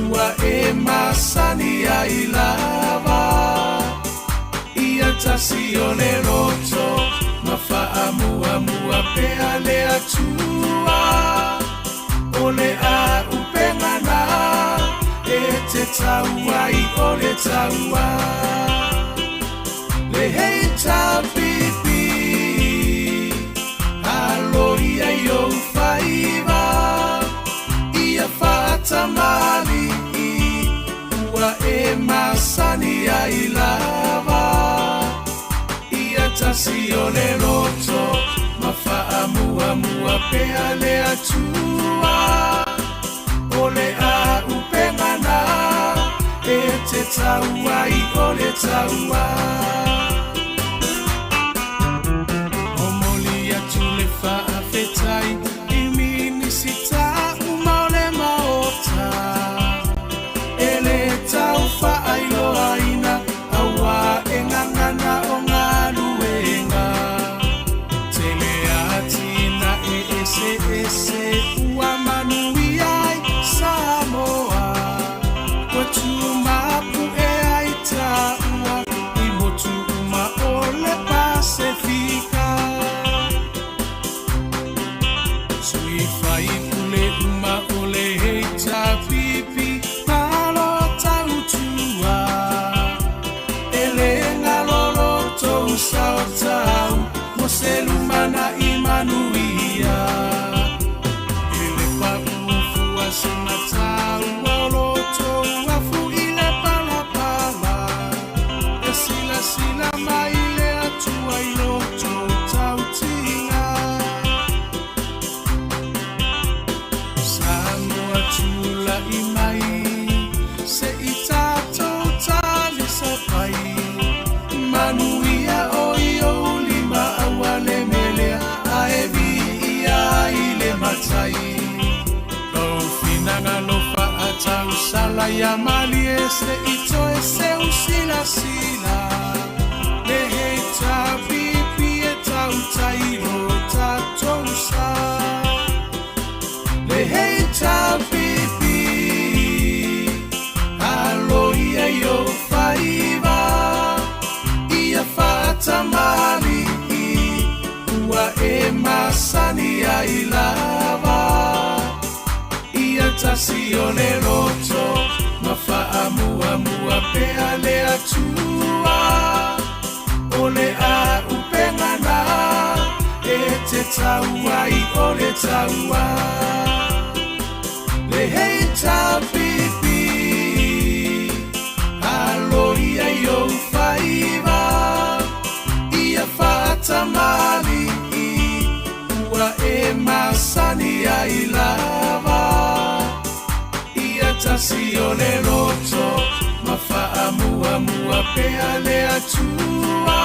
ua e masani ai lava ia tasi o le roto mafaamuamua pea le atua o le a upengana e te tauai o le taua le heita pipi alo ia yo faiva tamali ua e masani ai lava ia tasi o le loto mafaamuamua pea le atua o le a upengana e te tauai o le taua o moli atu le faafetai i minisita ele tau faailoaina aua e ngangana o ngā luenga tele atina e ese ua manui ai Samoa ua tumapu e ai taua i motu uma o le Pasifika sui fai pule uma o le heita pipi malo tautua ele ngalolo tou sao tau mo se lumana i manuia ele papu se na tau lo tou afu i le pala e sila mai le atua i lo tou tau tinga Samoa tula i mai se i tato tali sa pai manuia o io lima awale melea aevi ia ile matai lo finanga lo fa atau sala ya mali ese ito ese usila sila le heita pipi e tau tailo tatonsa le heita pipi alo ia yo faiva ia fatamali ua e masani ai lava ia tasi o le roto mafaamuamua pea le atua o le a upengana e te tauai o le taua le heita pipi aloia yo faiva ia fata mali ua e masani ai lava ia tasi o le roto mafaa mua mua pea le atua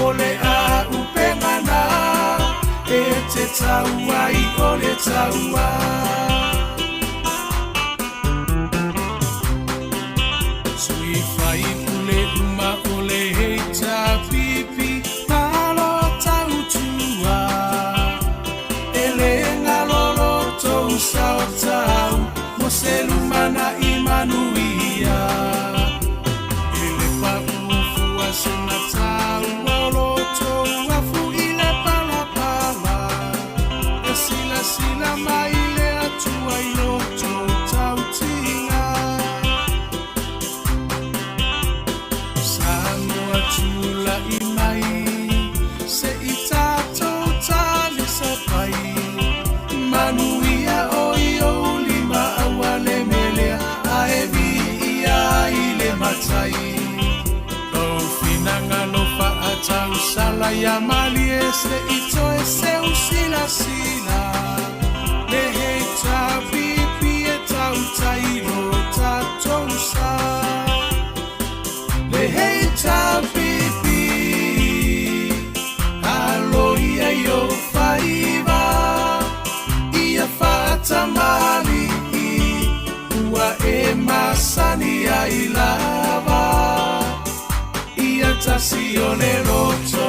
o le a upengana e te taua i o le taua sui fai pule uma o le heita pipi malo tautua e le ngalolo tou sao tau mo se lumana i manuia e le paufua se matau o tou afu i le palapala e sila sila mai le atua i loto tautinga Samoa tula i mai se i tātou tali sa pai manuia o i o lima awa le melea a e vi ia i le matai Kou finanga lo fa a tau sala ia mali e se i toe se usila sila le hei ta pipi e tau tairo tātou sa le heita pipi aloia yo faiva ia fata mali ua e masani ai lava ia tasi o le roto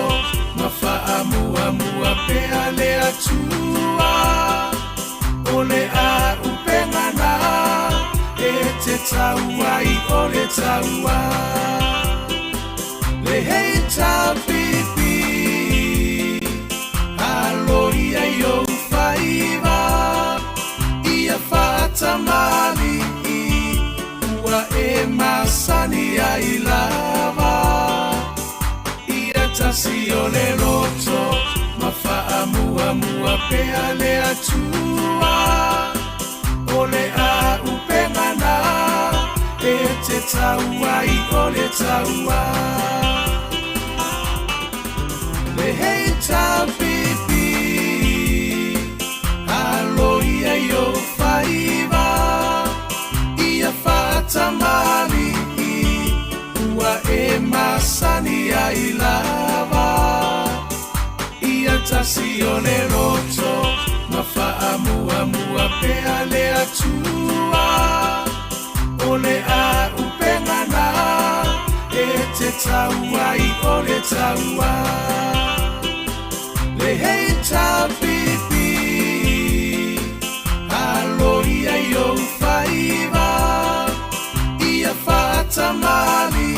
mafaa mua mua pea le atua o le a upengana e te taua i o le taua le heita pipi aloia yo faiva ia fata mali ua e masani ai lava ia tasi o le roto mafaa mua mua pea le atua o le a upengana e te taua i o le taua le heita pipi aloia yo faiva ia fata mali ua e masani ai lava ia tasi o le roto mafaa mua mua pea le atua o le a upengana e te taua i o le taua le heita pipi aloia yo faiva ia fata mali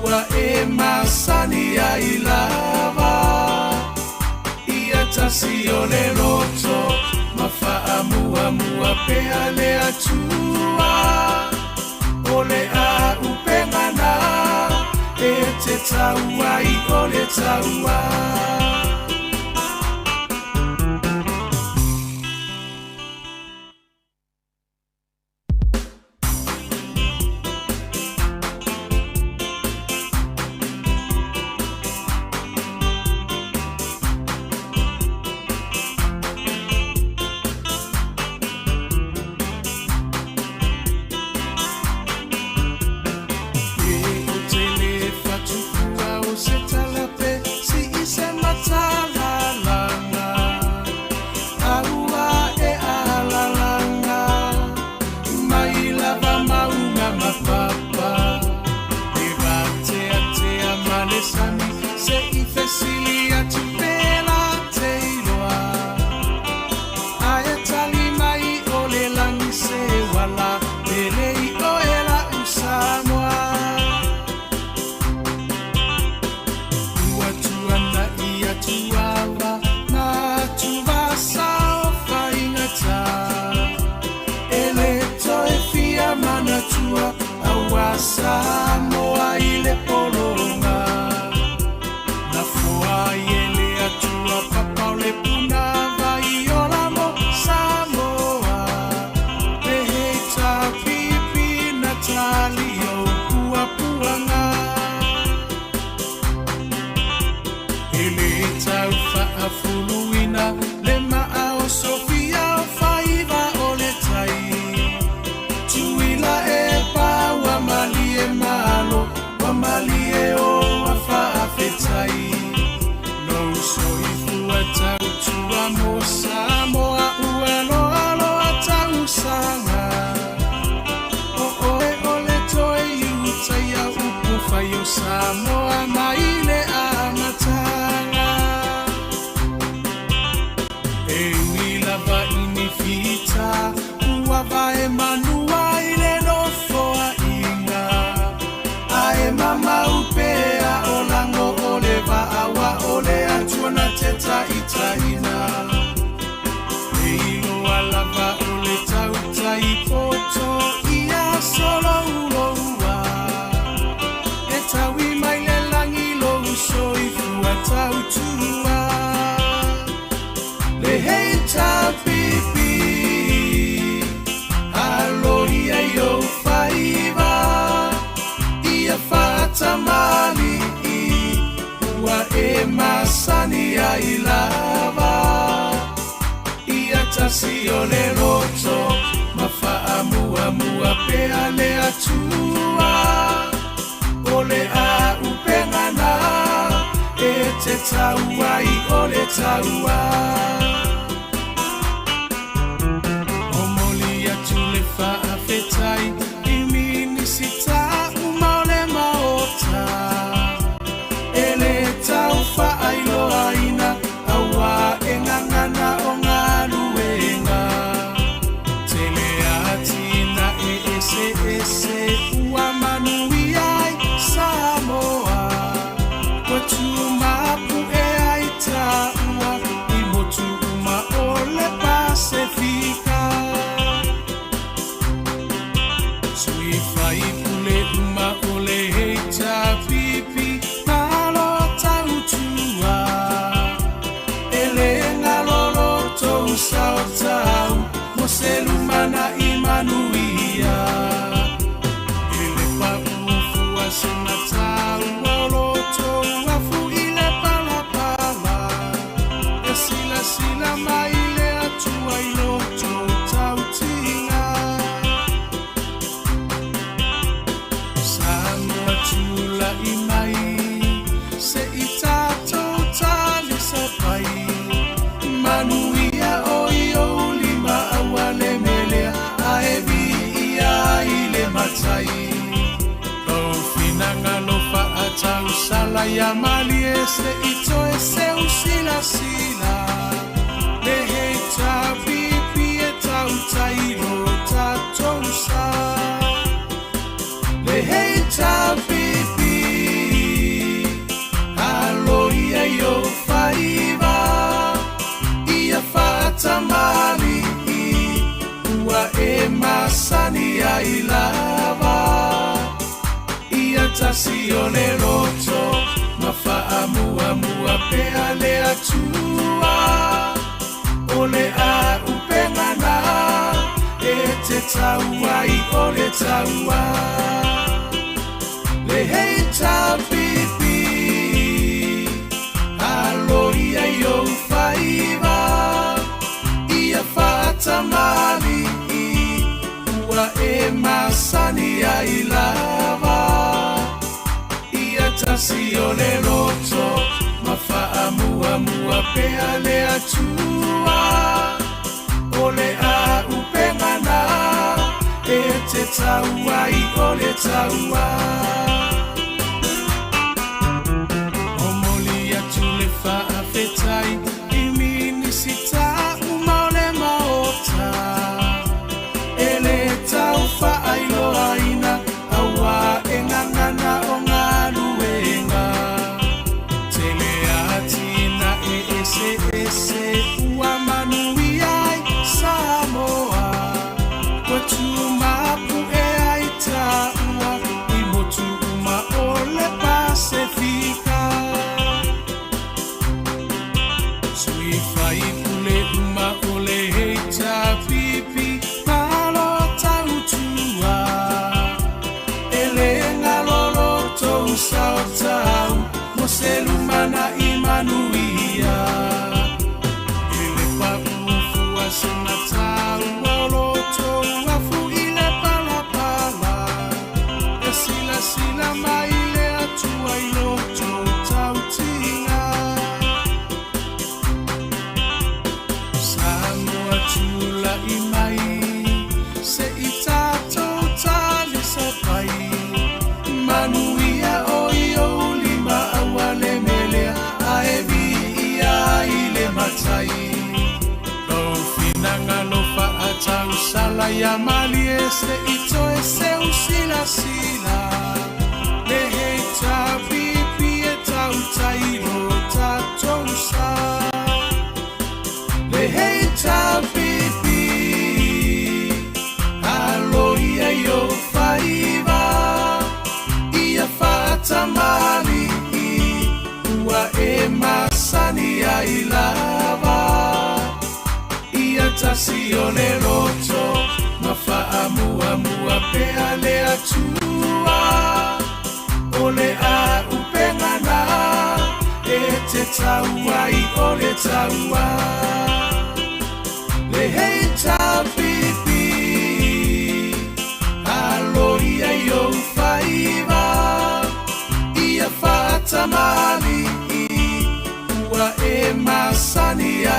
ua e masani ai lava ia tasi o le roto mafaa mua mua pea le atua o le a upengana e te taua i o le taua Samoa i le polonga na fua i le atua papa o le puna vai o la mo Samoa le roto Mafa'amuamua pea le atua O le a upengana E te taua I o le taua O moli atu le fa'afetai I minisita uma o le maota E le tau fa'ailoaina Aua e ngangana o ngā luenga Tele atina e ese ua manui ai Samoa Kwa tumapu e ai taua I motu uma o le Pasifika Sui fai pule uma o le heita pipi Nalo tautua Sao tau mo selumana imanuia ele papu asena tau loto afu ile pala sila mai le atua I loto tau tinga Samoa tula I mai se I tato tali sapai Manuia o lima awale melea aevi ia ile matai O finanga lo fa atau sala ya mali ese ito ese usila sila Le heita pipi e tau tairo tatosa Le heita pipi Alo ia yo faiva Tamali ua e masani ai lava Ia tasi o le roto Mafa'amuamua pea le atua O le a upengana E te taua I o le taua Le heita pipi Alo ia yo faiva Tamali ua e masani ai lava Ia tasi o le roto Mafa'amuamua pea le atua O le a upengana E te taua I o le taua O moli atu le fa'afetai I minisita Ele tau fa'ailoaina Aua e ngangana o ngā luenga Tele atina e ese ua manui ai Samoa Kwa tumapu e ai taua I motu uma o le Pasifika Sui fai pule uma o le heita pipi Nalo tautua Ele ngalolo tou sao tau Mo selumana imanuia Ele papu asena tau Loloto afu ile pala Sila mai le atua I loto tau tinga Samoa tula I mai Se I tato tali sapai Manuia o lima awale melea aevi ia ile matai O finanga lo fa atau sala ya mali ese ito ese usila sila Le heita pipi e tau tairo tatosa Le heita pipi Alo ia yo faiva Ia fatamali Ua e masani ai lava Ia tasi o le roto Mafa'amuamua pea le atua O le a upengana E te taua I o le taua Le heita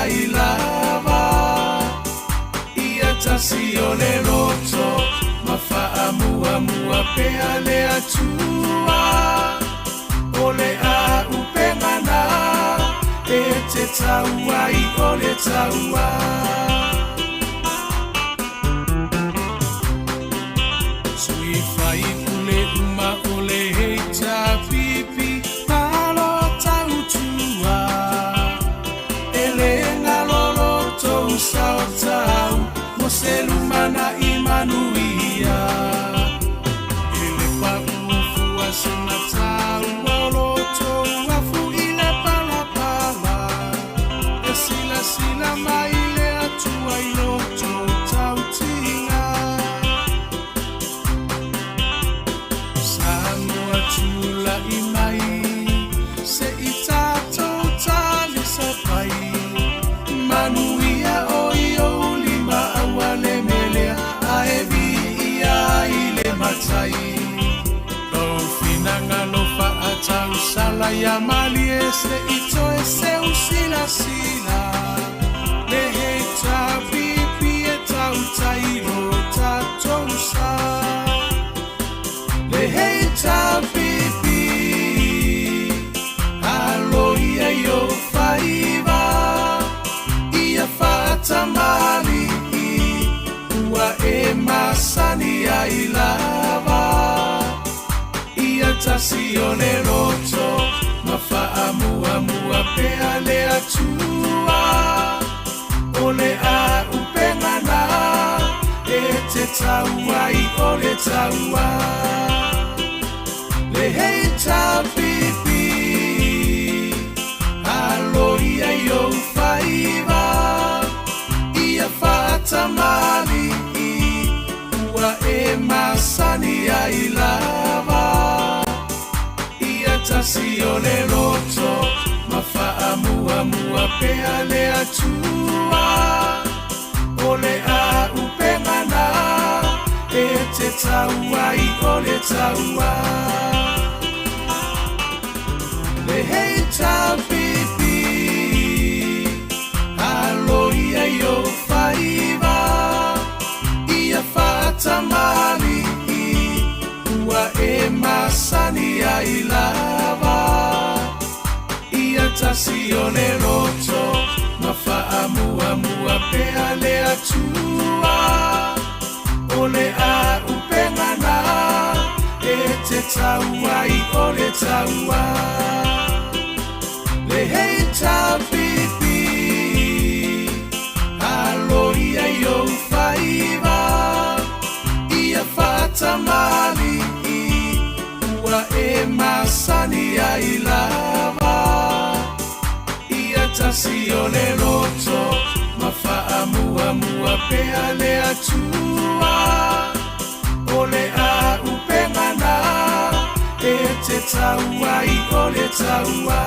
ai lava ia tasi o le roto ma faamuamua pea le atua o le a upengana e te taua i o le taua sui fai ule uma o le heita pipi palo tautua ele ngalolo tou sao tau mo se lumana i manuia ele paufua sena tau olo tou afu i le palapala e sila sila mai le atua i loto tau tinga Samoa tula i mai se i tātou tali sa pai manuia o i o lima aua le melea a e vi ia i le matai Lau finanga lo fa a tau sala ia mali e se i toe se usila sila le he ta pipi e tau tairo tātou sa le hei ta pipi alo ia yo faiva ia fata mali ua e masani ai lava ia tasi o le roto ma faamuamua pea le atua o le a upengana e te taua i o le taua le hei ta pipi alo ia yo faiva ia fata mali ua e masani ai lava ia tasi o le roto ma faamuamua pea le atua o le a upengana e te taua i o le taua le hei ta pipi alo ia yo faiva ia fata mali ua e masani ai lava ia tasi o le roto ma faamuamua pea le atua o le a upengana e te taua i o le taua le hei ta pipi alo ia yo faiva ia fata mali ua e masani ai lava ia tasi o le roto ma faamuamua pea le atua o le a upengana e te taua i o le taua